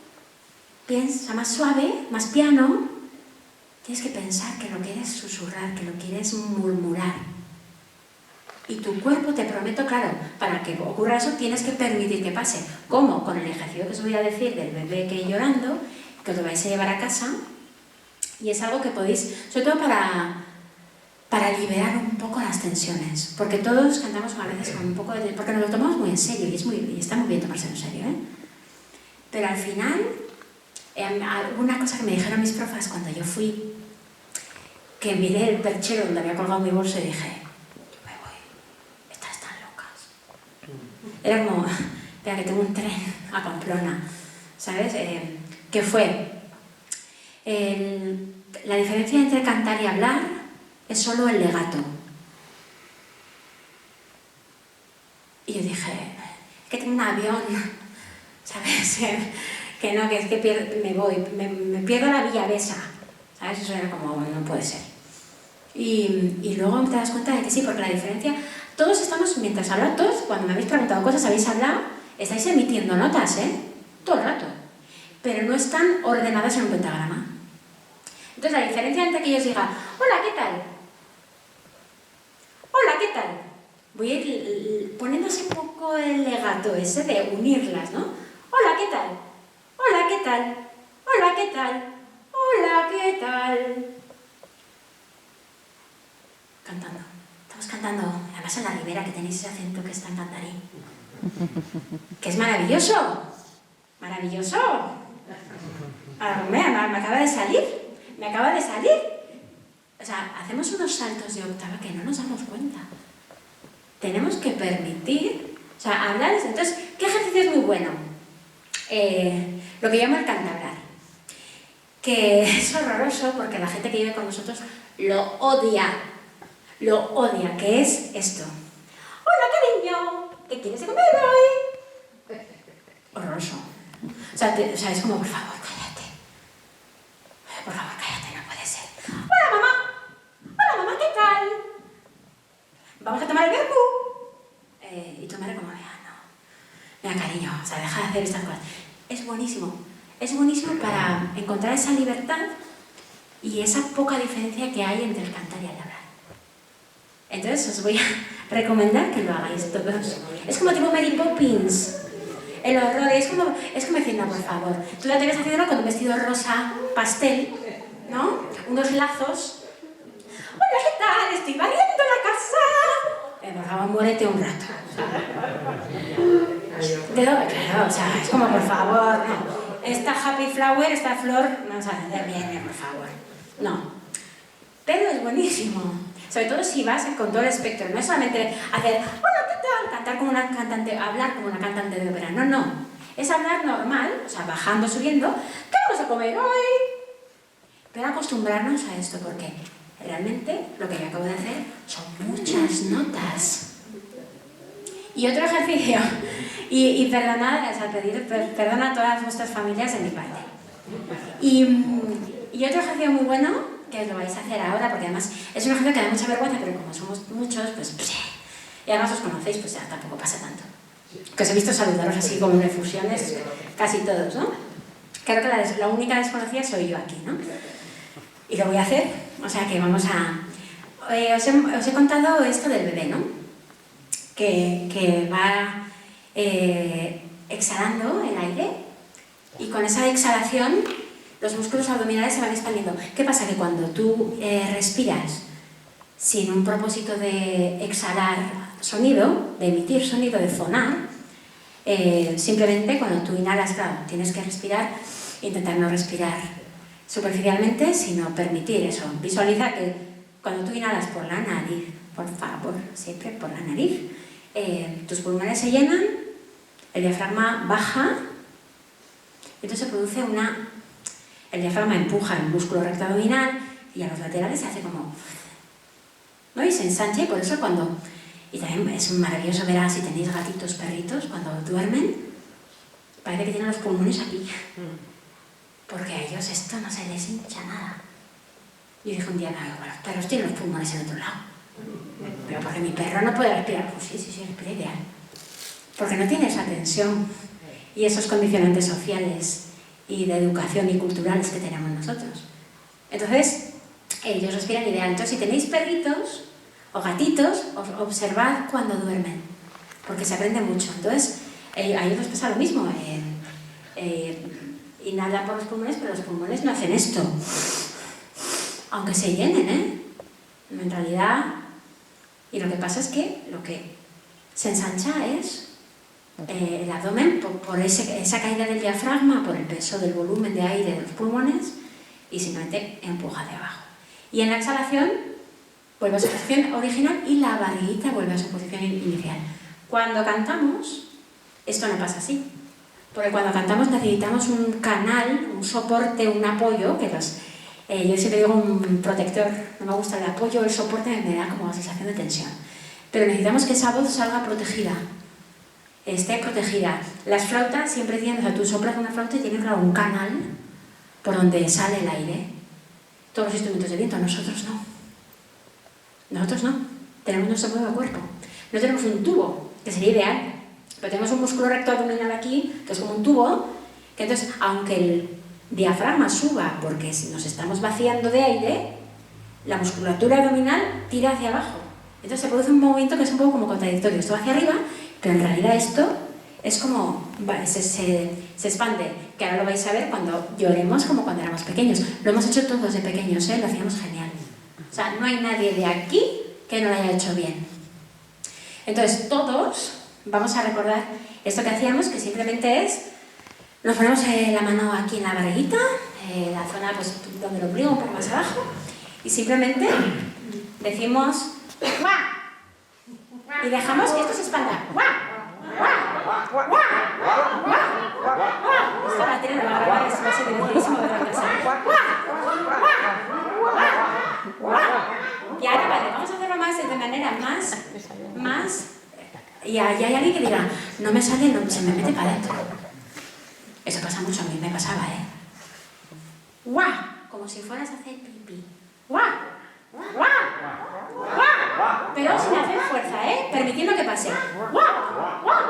piensa más suave, más piano, tienes que pensar que lo quieres susurrar, que lo quieres murmurar. Y tu cuerpo, te prometo, claro, para que ocurra eso tienes que permitir que pase. ¿Cómo? Con el ejercicio que os voy a decir del bebé que llorando, que os lo vais a llevar a casa, y es algo que podéis, sobre todo para liberar un poco las tensiones, porque todos cantamos a veces con un poco de... porque nos lo tomamos muy en serio, y está muy bien tomárselo en serio, ¿eh? Pero al final, una cosa que me dijeron mis profas cuando yo fui, que miré el perchero donde había colgado mi bolso y dije, me voy, estas están locas. Era como, espera que tengo un tren a Pamplona, ¿sabes? ¿Qué fue? La diferencia entre cantar y hablar es solo el legato. Y yo dije, que tengo un avión, ¿sabes? Que no, que es que me voy, me pierdo la Villavesa, ¿sabes? Eso era como, no puede ser. Y luego te das cuenta de que sí, porque la diferencia, todos estamos, mientras hablan todos, cuando me habéis preguntado cosas, habéis hablado, estáis emitiendo notas, todo el rato, pero no están ordenadas en un pentagrama. Entonces la diferencia entre que ellos digan, hola, ¿qué tal? Hola, ¿qué tal? Voy a ir poniéndose un poco el legato ese de unirlas, ¿no? Hola, ¿qué tal? Hola, ¿qué tal? Hola, ¿qué tal? Hola, ¿qué tal? Cantando. Estamos cantando. Además en la Ribera, que tenéis ese acento que es tan cantarín. Que es maravilloso. Maravilloso. Me acaba de salir. Me acaba de salir. O sea, hacemos unos saltos de octava que no nos damos cuenta. Tenemos que permitir, o sea, hablar. Entonces, ¿qué ejercicio es muy bueno? Lo que llamo el cantabrar. Que es horroroso porque la gente que vive con nosotros lo odia, que es esto. Hola, cariño, ¿qué quieres de comer hoy? Horroroso. O sea, es como, por favor, cállate. Por favor, cállate, no puede ser. Hola, mamá, ¿qué tal? Vamos a tomar el vermú. Y tu madre como, vea, no. Mira, cariño, o sea, deja de hacer estas cosas. Es buenísimo para encontrar esa libertad y esa poca diferencia que hay entre el cantar y el hablar. Entonces os voy a recomendar que lo hagáis todos. Es como tipo Mary Poppins. El horror, es como decir, no, por favor. Tú ya te ves haciéndolo con un vestido rosa pastel, ¿no? Unos lazos. Hola, ¿qué tal? Estoy barriendo la casa. Por favor, muérete un rato. Claro, o sea, es como, por favor, no. Esta happy flower, esta flor, no sale de bien, por favor. No. Pero es buenísimo. Sobre todo si vas con todo el espectro. No es solamente hacer, hola, ¿qué tal? Cantar como una cantante, hablar como una cantante de ópera. No, no. Es hablar normal, o sea, bajando, subiendo. ¿Qué vamos a comer hoy? Pero acostumbrarnos a esto, porque realmente lo que yo acabo de hacer son muchas notas. Y otro ejercicio, y perdonad, o sea, perdona a todas vuestras familias de mi parte. Y otro ejercicio muy bueno, que lo vais a hacer ahora, porque además es un ejercicio que da mucha vergüenza, pero como somos muchos, pues y además os conocéis, pues ya tampoco pasa tanto. Que os he visto saludaros así como en efusiones, casi todos, ¿no? Creo que la única desconocida soy yo aquí, ¿no? Y lo voy a hacer, o sea que vamos a... os he contado esto del bebé, ¿no? Que va exhalando el aire y con esa exhalación los músculos abdominales se van expandiendo. ¿Qué pasa? Que cuando tú respiras sin un propósito de exhalar sonido, de emitir sonido, de fonar, simplemente cuando tú inhalas, claro, tienes que respirar, intentar no respirar superficialmente, sino permitir eso. Visualiza que cuando tú inhalas por la nariz, por favor, siempre por la nariz, tus pulmones se llenan, el diafragma baja, entonces se produce el diafragma empuja el músculo recto abdominal y a los laterales se hace como, ¿no? Y se ensancha, y por eso y también es maravilloso ver si tenéis gatitos, perritos, cuando duermen, parece que tienen los pulmones aquí, porque a ellos esto no se les hincha nada. Yo dije un día, bueno, los perros tienen los pulmones en otro lado. Pero porque mi perro no puede respirar. Pues sí, respira ideal. Porque no tiene esa tensión y esos condicionantes sociales y de educación y culturales que tenemos nosotros. Entonces, ellos respiran ideal. Entonces, si tenéis perritos, o gatitos, observad cuando duermen, porque se aprende mucho. Entonces, a ellos les pasa lo mismo. Inhalan por los pulmones, pero los pulmones no hacen esto. Aunque se llenen, ¿eh? En realidad, y lo que pasa es que lo que se ensancha es el abdomen por esa caída del diafragma, por el peso del volumen de aire de los pulmones, y simplemente empuja hacia abajo. Y en la exhalación vuelve a su posición original y la barriguita vuelve a su posición inicial. Cuando cantamos, esto no pasa así. Porque cuando cantamos necesitamos un canal, un soporte, un apoyo, que yo siempre digo un protector, no me gusta el apoyo, el soporte me da como sensación de tensión. Pero necesitamos que esa voz salga protegida, esté protegida. Las flautas siempre tienen, o sea, tú soplas una flauta y tienes claro un canal por donde sale el aire. Todos los instrumentos de viento, nosotros no. Nosotros no. Tenemos nuestro propio cuerpo. No tenemos un tubo, que sería ideal. Pero tenemos un músculo recto abdominal aquí, que es como un tubo, que entonces, aunque el diafragma suba porque nos estamos vaciando de aire, la musculatura abdominal tira hacia abajo. Entonces se produce un movimiento que es un poco como contradictorio. Esto va hacia arriba, pero en realidad esto es como, se expande, que ahora lo vais a ver cuando lloremos como cuando éramos pequeños. Lo hemos hecho todos de pequeños, lo hacíamos genial. O sea, no hay nadie de aquí que no lo haya hecho bien. Entonces, todos vamos a recordar esto que hacíamos, que simplemente es, nos ponemos la mano aquí en la barriguita, la zona pues, donde el ombligo, un poco más abajo, y simplemente decimos ¡guau! Y dejamos que esto se expanda. ¡Guau! ¡Guau! ¡Guau! ¡Guau! Esto la tele lo va a grabar, es base divertidísimo de la casa. ¡Guau! ¡Guau! ¡Guau! Y ahora vale, vamos a hacerlo más de manera más. Y hay alguien que diga, no me sale, no, se me mete para adentro. Eso pasa mucho, a mí me pasaba, ¡guau! Como si fueras a hacer pipí. ¡Guau! ¡Guau! ¡Guau! Pero sin hacer fuerza, permitiendo que pase. ¡Guau! ¡Guau!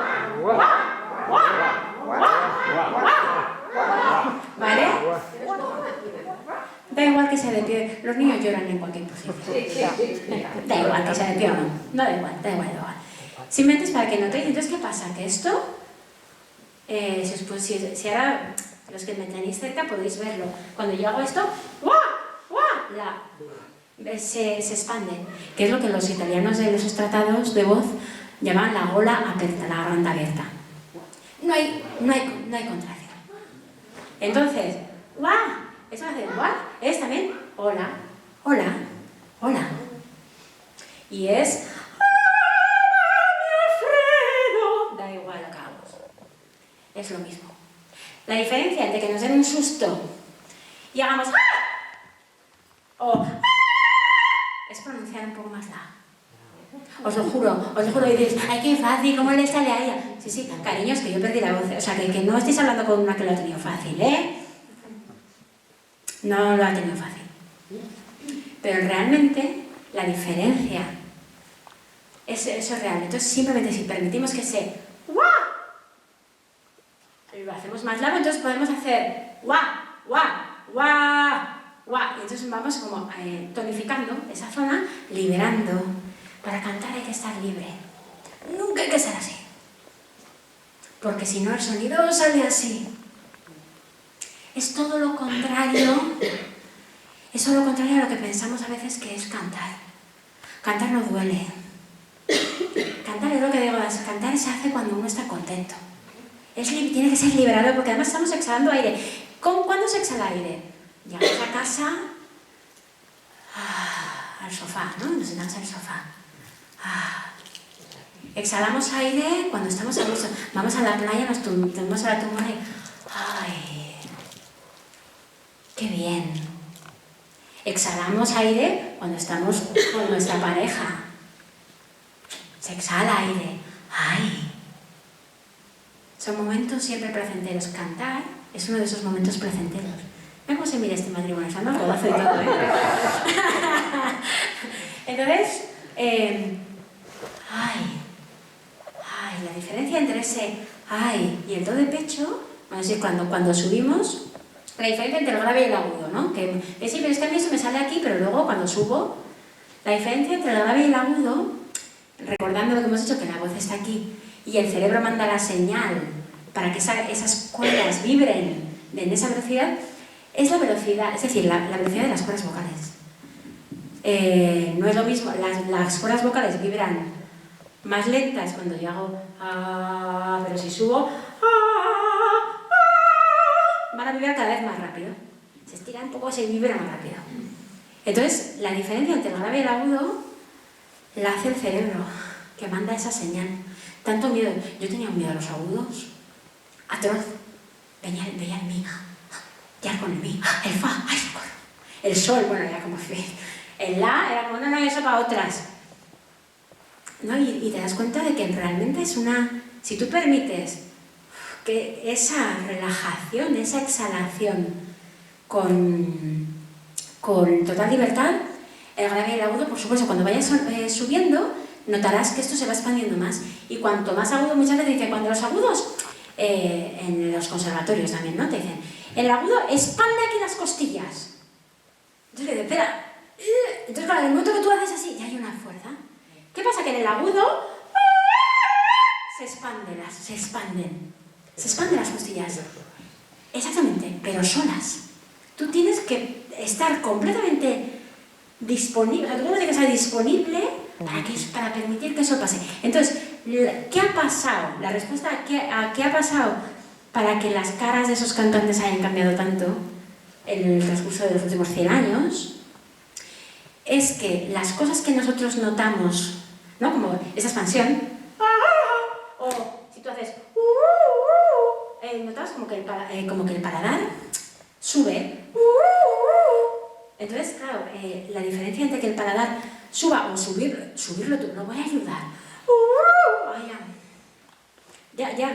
¡Guau! ¡Guau! ¡Guau! ¿Vale? Da igual que sea de pie, los niños lloran en cualquier posición. Da igual que sea de pie o no. No da igual. Simplemente es para que notéis. Entonces, ¿qué pasa? Que esto, si ahora los que me tenéis cerca podéis verlo. Cuando yo hago esto, ¡guau! ¡Guau! Se expande. Que es lo que los italianos de los tratados de voz llaman la gola aperta, la garganta abierta. No hay contracción. Entonces, ¡guau! Eso hace igual, es también hola, hola, hola. Y es Alfredo. Da igual lo que hagamos. Es lo mismo. La diferencia entre que nos den un susto y hagamos o es pronunciar un poco más la. Os lo juro, y diréis, ay, qué fácil, ¿cómo le sale a ella? Sí, cariños, que yo perdí la voz. O sea, que no estéis hablando con una que lo ha tenido fácil, No lo ha tenido fácil. Pero realmente la diferencia eso es real. Entonces simplemente si permitimos que se ¡guau! Lo hacemos más largo, entonces podemos hacer ¡guau! ¡Guau! ¡Guau! ¡Guau! Y entonces vamos como tonificando esa zona, liberando. Para cantar hay que estar libre. Nunca hay que ser así. Porque si no el sonido sale así. Es todo lo contrario. Es todo lo contrario a lo que pensamos a veces que es cantar. Cantar no duele. Cantar es lo que digo, cantar se hace cuando uno está contento. Tiene que ser liberador porque además estamos exhalando aire. ¿Cuándo se exhala aire? Llegamos a casa, al sofá, ¿no? Nos sentamos al sofá. Exhalamos aire cuando estamos a gusto. Vamos a la playa, nos tumbamos a la tumba y ¡ay! ¡Qué bien! Exhalamos aire cuando estamos con nuestra pareja. Se exhala aire. ¡Ay! Son momentos siempre placenteros. Cantar es uno de esos momentos placenteros. Mira cómo se mira este matrimonio, está dando codazo y todo, Entonces, la diferencia entre ese ay y el do de pecho, vamos a decir, cuando subimos, la diferencia entre el grave y el agudo, ¿no? Que es que a mí eso me sale aquí, pero luego cuando subo, La diferencia entre el grave y el agudo, recordando lo que hemos dicho, que la voz está aquí y el cerebro manda la señal para que esas cuerdas vibren en esa velocidad, es la velocidad, es decir, la velocidad de las cuerdas vocales. No es lo mismo, las cuerdas vocales vibran más lentas cuando yo hago pero si subo van a vibrar cada vez más rápido. Se estira un poco, se vibra más rápido. Entonces, la diferencia entre el grave y el agudo la hace el cerebro, que manda esa señal. Tanto miedo. Yo tenía un miedo a los agudos, atroz. Veía el mi, ya con el mi, el fa, ay, socorro. El sol, bueno, era como el la, era como, no, eso para otras. ¿No? Y te das cuenta de que realmente es si tú permites que esa relajación, esa exhalación con total libertad, el grave y el agudo, por supuesto, cuando vayas subiendo, notarás que esto se va expandiendo más. Y cuanto más agudo, muchas veces dicen, cuando los agudos, en los conservatorios también, ¿no? Te dicen, el agudo expande aquí las costillas. Entonces le dices, espera. Entonces, claro, en el momento que tú haces así, ya hay una fuerza. ¿Qué pasa? Que en el agudo se expanden las costillas. Exactamente, pero solas. Tú tienes que estar completamente disponible, o sea, tú tienes que estar disponible para permitir que eso pase. Entonces, ¿qué ha pasado? La respuesta a qué ha pasado para que las caras de esos cantantes hayan cambiado tanto en el transcurso de los últimos 100 años es que las cosas que nosotros notamos, ¿no? Como esa expansión, o si tú haces, notas como que el paladar sube. Entonces, claro, la diferencia entre que el paladar suba o subirlo tú, no voy a ayudar.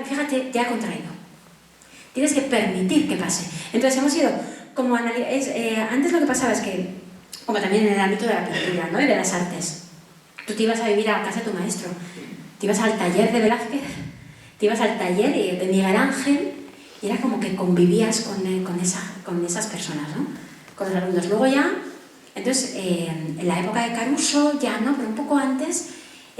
Fíjate, ya ha contraído. Tienes que permitir que pase. Entonces hemos ido como antes lo que pasaba es que, como también en el ámbito de la pintura, ¿no? Y de las artes, tú te ibas a vivir a casa de tu maestro, te ibas al taller de Velázquez, te ibas al taller de Miguel Ángel, y era como que convivías con esas personas, ¿no? Con los alumnos. Luego ya, entonces, en la época de Caruso ya no, pero un poco antes,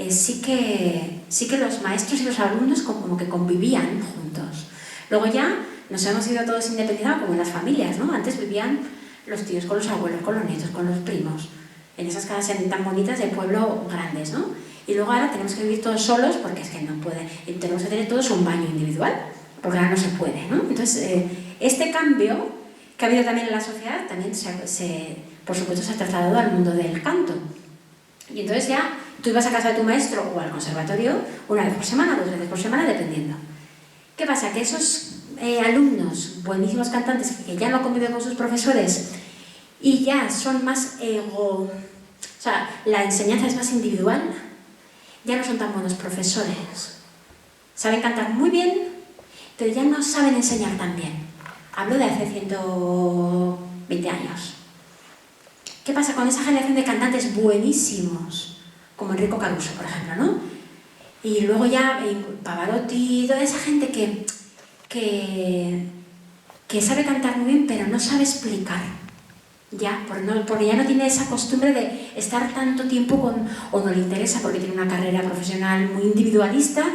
sí que los maestros y los alumnos como que convivían juntos. Luego ya nos hemos ido todos independizados, como en las familias, ¿no? Antes vivían los tíos con los abuelos, con los nietos, con los primos, en esas casas tan bonitas de pueblo grandes, ¿no? Y luego ahora tenemos que vivir todos solos porque es que no puede, y tenemos que tener todos un baño individual, porque ahora no se puede, ¿no? Entonces, este cambio que ha habido también en la sociedad, también por supuesto se ha trasladado al mundo del canto. Y entonces ya tú ibas a casa de tu maestro o al conservatorio una vez por semana, 2 veces por semana, dependiendo. ¿Qué pasa? Que esos alumnos, buenísimos cantantes, que ya no conviven con sus profesores y ya son más o sea, la enseñanza es más individual, ya no son tan buenos profesores. Saben cantar muy bien, pero ya no saben enseñar tan bien. Hablo de hace 120 años. ¿Qué pasa con esa generación de cantantes buenísimos, como Enrico Caruso, por ejemplo, ¿no? Y luego ya Pavarotti, toda esa gente que sabe cantar muy bien, pero no sabe explicar. Ya, porque ya no tiene esa costumbre de estar tanto tiempo o no le interesa porque tiene una carrera profesional muy individualista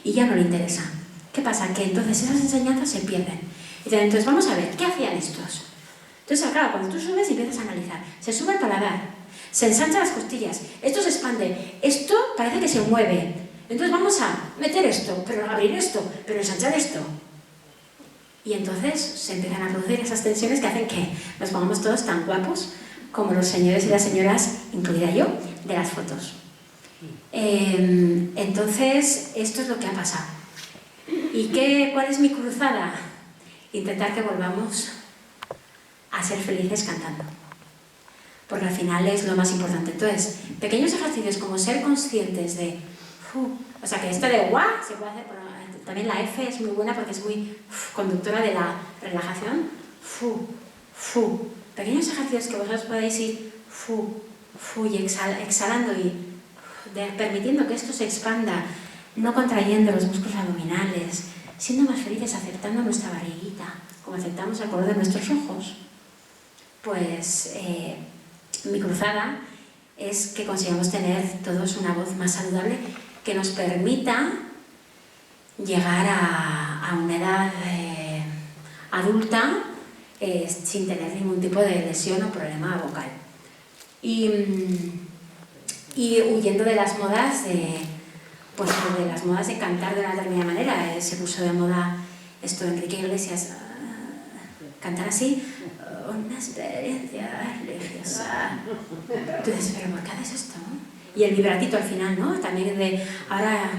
y ya no le interesa. ¿Qué pasa? Que entonces esas enseñanzas se pierden. Entonces vamos a ver, ¿qué hacían estos? Entonces, claro, cuando tú subes y empiezas a analizar, se sube el paladar, se ensanchan las costillas, esto se expande, esto parece que se mueve. Entonces vamos a meter esto, pero abrir esto, pero ensanchar esto. Y entonces se empiezan a producir esas tensiones que hacen que nos pongamos todos tan guapos como los señores y las señoras, incluida yo, de las fotos. Entonces, esto es lo que ha pasado. ¿Y cuál es mi cruzada? Intentar que volvamos a ser felices cantando. Porque al final es lo más importante. Entonces, pequeños ejercicios como ser conscientes de... o sea, que esto de guau se puede hacer... También la F es muy buena porque es muy conductora de la relajación. Pequeños ejercicios que vosotros podéis ir y exhalando y permitiendo que esto se expanda, no contrayendo los músculos abdominales, siendo más felices, aceptando nuestra barriguita, como aceptamos el color de nuestros ojos. Pues mi cruzada es que consigamos tener todos una voz más saludable que nos permita llegar a una edad adulta sin tener ningún tipo de lesión o problema vocal. Y huyendo de las modas de cantar de una determinada manera. Se puso de moda esto, Enrique Iglesias, cantar así, una experiencia religiosa. Tú dices, pero ¿por qué haces esto? Y el vibratito al final, ¿no? También de, ahora,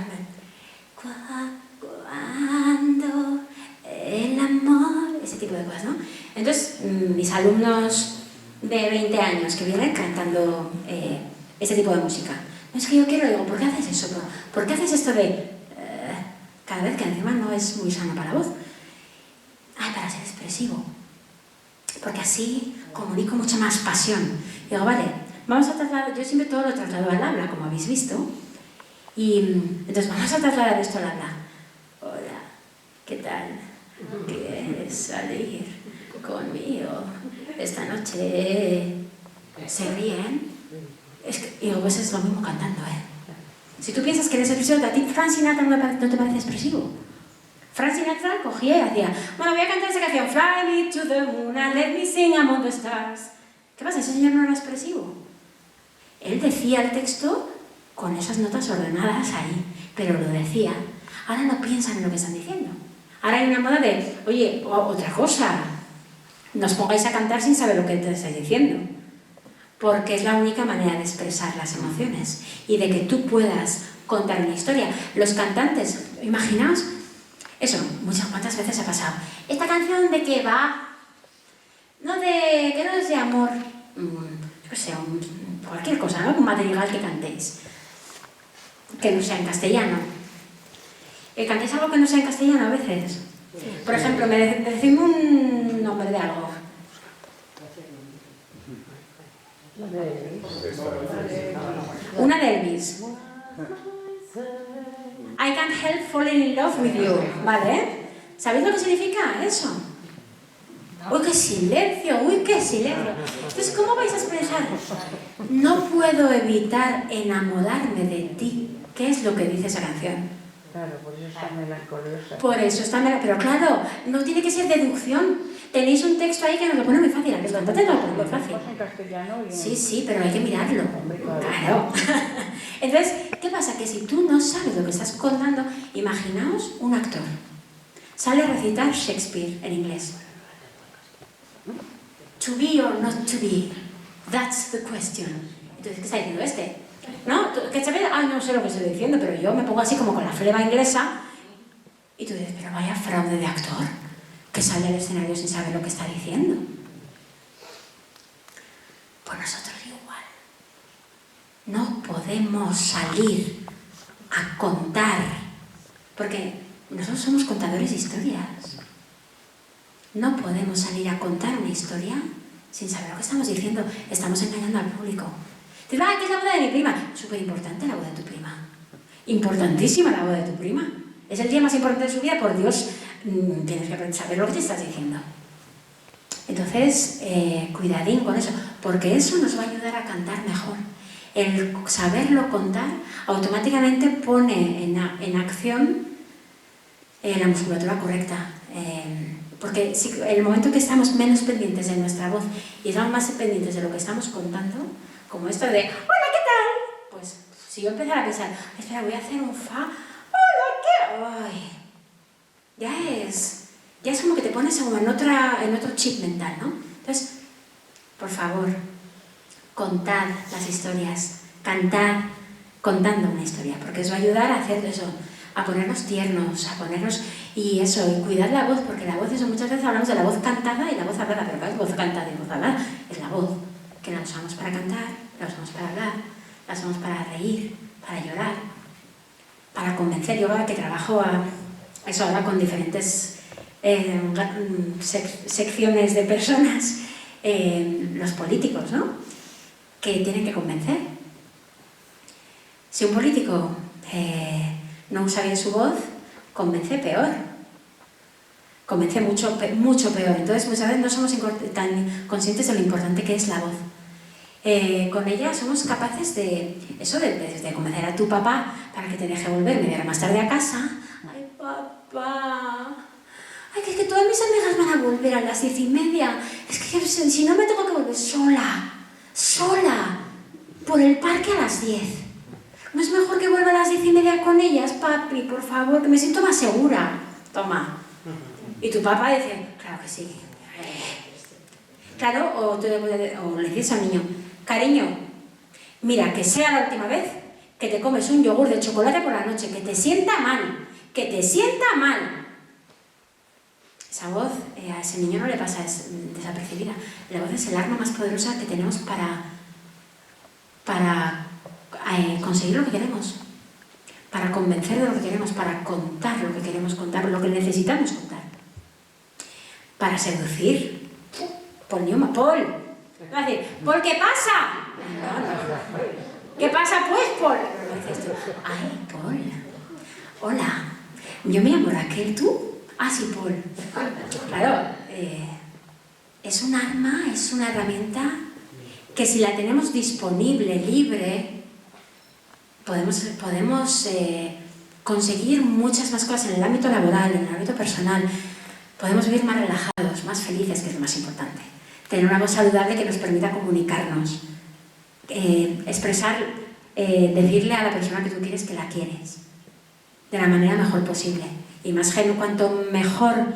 cuando el amor, ese tipo de cosas, ¿no? Entonces, mis alumnos de 20 años que vienen cantando ese tipo de música. No es que yo quiero, digo, ¿por qué haces eso? ¿Por qué haces esto de cada vez que encima no es muy sano para la voz? Para ser expresivo. Porque así comunico mucha más pasión. Digo, vale, vamos a trasladar, yo siempre todo lo traslado al habla, como habéis visto. Y entonces vamos a trasladar esto al habla. Hola, ¿qué tal? ¿Quieres salir conmigo esta noche? ¿Se ríen? Y luego pues es lo mismo cantando, Si tú piensas que eres expresivo, a ti Frank Sinatra no te parece expresivo. Frank Sinatra cogía y hacía, bueno, voy a cantar esa canción, Fly me to the moon and let me sing among the stars. ¿Qué pasa? Ese señor no era expresivo. Él decía el texto con esas notas ordenadas ahí, pero lo decía. Ahora no piensan en lo que están diciendo. Ahora hay una moda de, oye, otra cosa, nos pongáis a cantar sin saber lo que te estáis diciendo. Porque es la única manera de expresar las emociones y de que tú puedas contar una historia. Los cantantes, imaginaos, eso, cuántas veces ha pasado. ¿Esta canción de qué va? No de, que no es de amor, yo qué sé, cualquier cosa, ¿no? Un madrigal que cantéis, que no sea en castellano. ¿Cantéis algo que no sea en castellano a veces? Por ejemplo, decidme un nombre de algo. Una de Elvis. I can't help falling in love with you, ¿vale? ¿Sabéis lo que significa eso? ¡Uy, qué silencio! ¡Uy, qué silencio! Entonces, ¿cómo vais a expresar? No puedo evitar enamorarme de ti. ¿Qué es lo que dice esa canción? Claro, por eso está melancólica. Por eso está melancólica. Pero claro, no tiene que ser deducción. Tenéis un texto ahí que nos lo pone muy fácil. Los cantantes nos lo ponen muy fácil. En castellano y en... Sí, pero hay que mirarlo. Claro. Entonces, ¿qué pasa? Que si tú no sabes lo que estás contando, imaginaos un actor. Sale a recitar Shakespeare en inglés. To be or not to be, that's the question. Entonces, ¿qué está diciendo este? ¿No? ¿Qué sabes? No sé lo que estoy diciendo, pero yo me pongo así como con la flema inglesa y tú dices, pero vaya fraude de actor que sale al escenario sin saber lo que está diciendo. Pues nosotros igual. No podemos salir a contar, porque nosotros somos contadores de historias. No podemos salir a contar una historia sin saber lo que estamos diciendo. Estamos engañando al público. Dices, ¿qué es la boda de mi prima? Súper importante la boda de tu prima. Importantísima la boda de tu prima. Es el día más importante de su vida, por Dios, tienes que saber lo que te estás diciendo. Entonces, cuidadín con eso, porque eso nos va a ayudar a cantar mejor. El saberlo contar automáticamente pone en acción la musculatura correcta. Porque si en el momento que estamos menos pendientes de nuestra voz y estamos más pendientes de lo que estamos contando, como esto de ¡hola, qué tal! Pues si yo empezara a pensar, espera, voy a hacer un fa, ¡hola, qué! ¡Ay! Ya es como que te pones como en otro chip mental, ¿no? Entonces, por favor, contad las historias, cantad contando una historia, porque os va a ayudar a hacer eso, a ponernos tiernos, a ponernos... Y eso, y cuidad la voz, porque la voz, eso muchas veces hablamos de la voz cantada y la voz hablada, pero ¿qué es voz cantada y voz hablada? Es la voz, que la usamos para cantar, la usamos para hablar, la usamos para reír, para llorar, para convencer. Yo ahora que trabajo eso ahora con diferentes secciones de personas, los políticos, ¿no? Que tienen que convencer. Si un político no usa bien su voz, convence peor. Convence mucho peor. Entonces, muchas veces no somos tan conscientes de lo importante que es la voz. Con ella somos capaces de eso, de convencer a tu papá para que te deje volver media hora más tarde a casa. Ay, papá, ay, que es que todas mis amigas van a volver a las 10:30. Es que si no me tengo que volver sola, por el parque a las 10. ¿No es mejor que vuelva a las 10:30 con ellas, papi? Por favor, que me siento más segura. Toma. Y tu papá dice, claro que sí. Claro, o le dices al niño, cariño, mira, que sea la última vez que te comes un yogur de chocolate por la noche, que te sienta mal, que te sienta mal. Esa voz a ese niño no le pasa desapercibida. La voz es el arma más poderosa que tenemos para conseguir lo que queremos, para convencer de lo que queremos, para contar lo que queremos contar, lo que necesitamos contar, para seducir. Paul Newman, Paul. Va a decir, ¿Paul qué pasa? No. ¿Qué pasa pues, Paul? Dices tú, ay, Paul. Hola, yo me llamo Raquel, ¿tú? Ah, sí, Paul. Claro, es un arma, es una herramienta que si la tenemos disponible, libre, podemos conseguir muchas más cosas en el ámbito laboral, en el ámbito personal. Podemos vivir más relajados, más felices, que es lo más importante. Tener una voz saludable que nos permita comunicarnos, expresar, decirle a la persona que tú quieres que la quieres, de la manera mejor posible. Y más cuanto mejor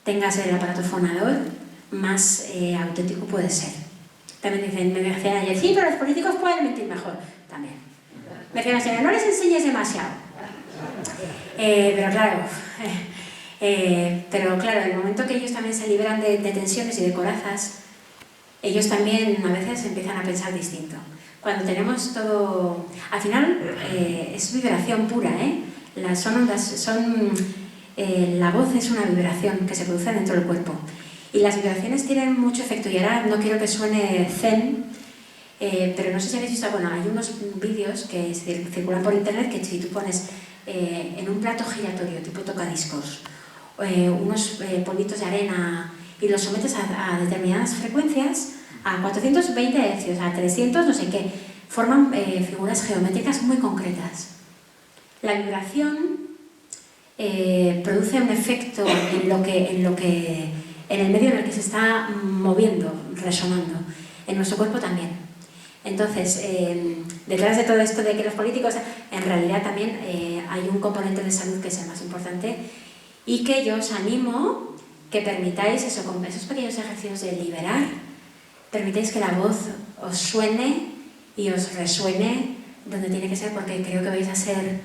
tengas el aparato fonador, más auténtico puede ser. También me decían ayer, sí, pero los políticos pueden mentir mejor. También. Me decían, señora, no les enseñes demasiado. Pero claro, en el momento que ellos también se liberan de tensiones y de corazas, ellos también a veces empiezan a pensar distinto. Cuando tenemos todo... Al final es vibración pura, ¿eh? Son ondas, la voz es una vibración que se produce dentro del cuerpo. Y las vibraciones tienen mucho efecto. Y ahora no quiero que suene zen, pero no sé si habéis visto, bueno, hay unos vídeos que circulan por internet que si tú pones en un plato giratorio tipo tocadiscos, unos polvitos de arena y los sometes a determinadas frecuencias, a 420 Hz, a 300 no sé qué, forman figuras geométricas muy concretas. La vibración produce un efecto en el medio en el que se está moviendo, resonando, en nuestro cuerpo también. Entonces, detrás de todo esto de que los políticos, en realidad también hay un componente de salud que es el más importante, y que yo os animo que permitáis eso, con esos pequeños ejercicios de liberar, permitáis que la voz os suene y os resuene donde tiene que ser, porque creo que vais a ser,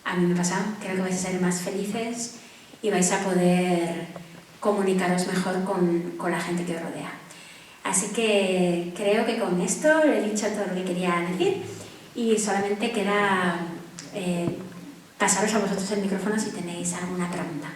a mí me ha pasado, creo que vais a ser más felices y vais a poder comunicaros mejor con la gente que os rodea. Así que creo que con esto he dicho todo lo que quería decir y solamente queda pasaros a vosotros el micrófono si tenéis alguna pregunta.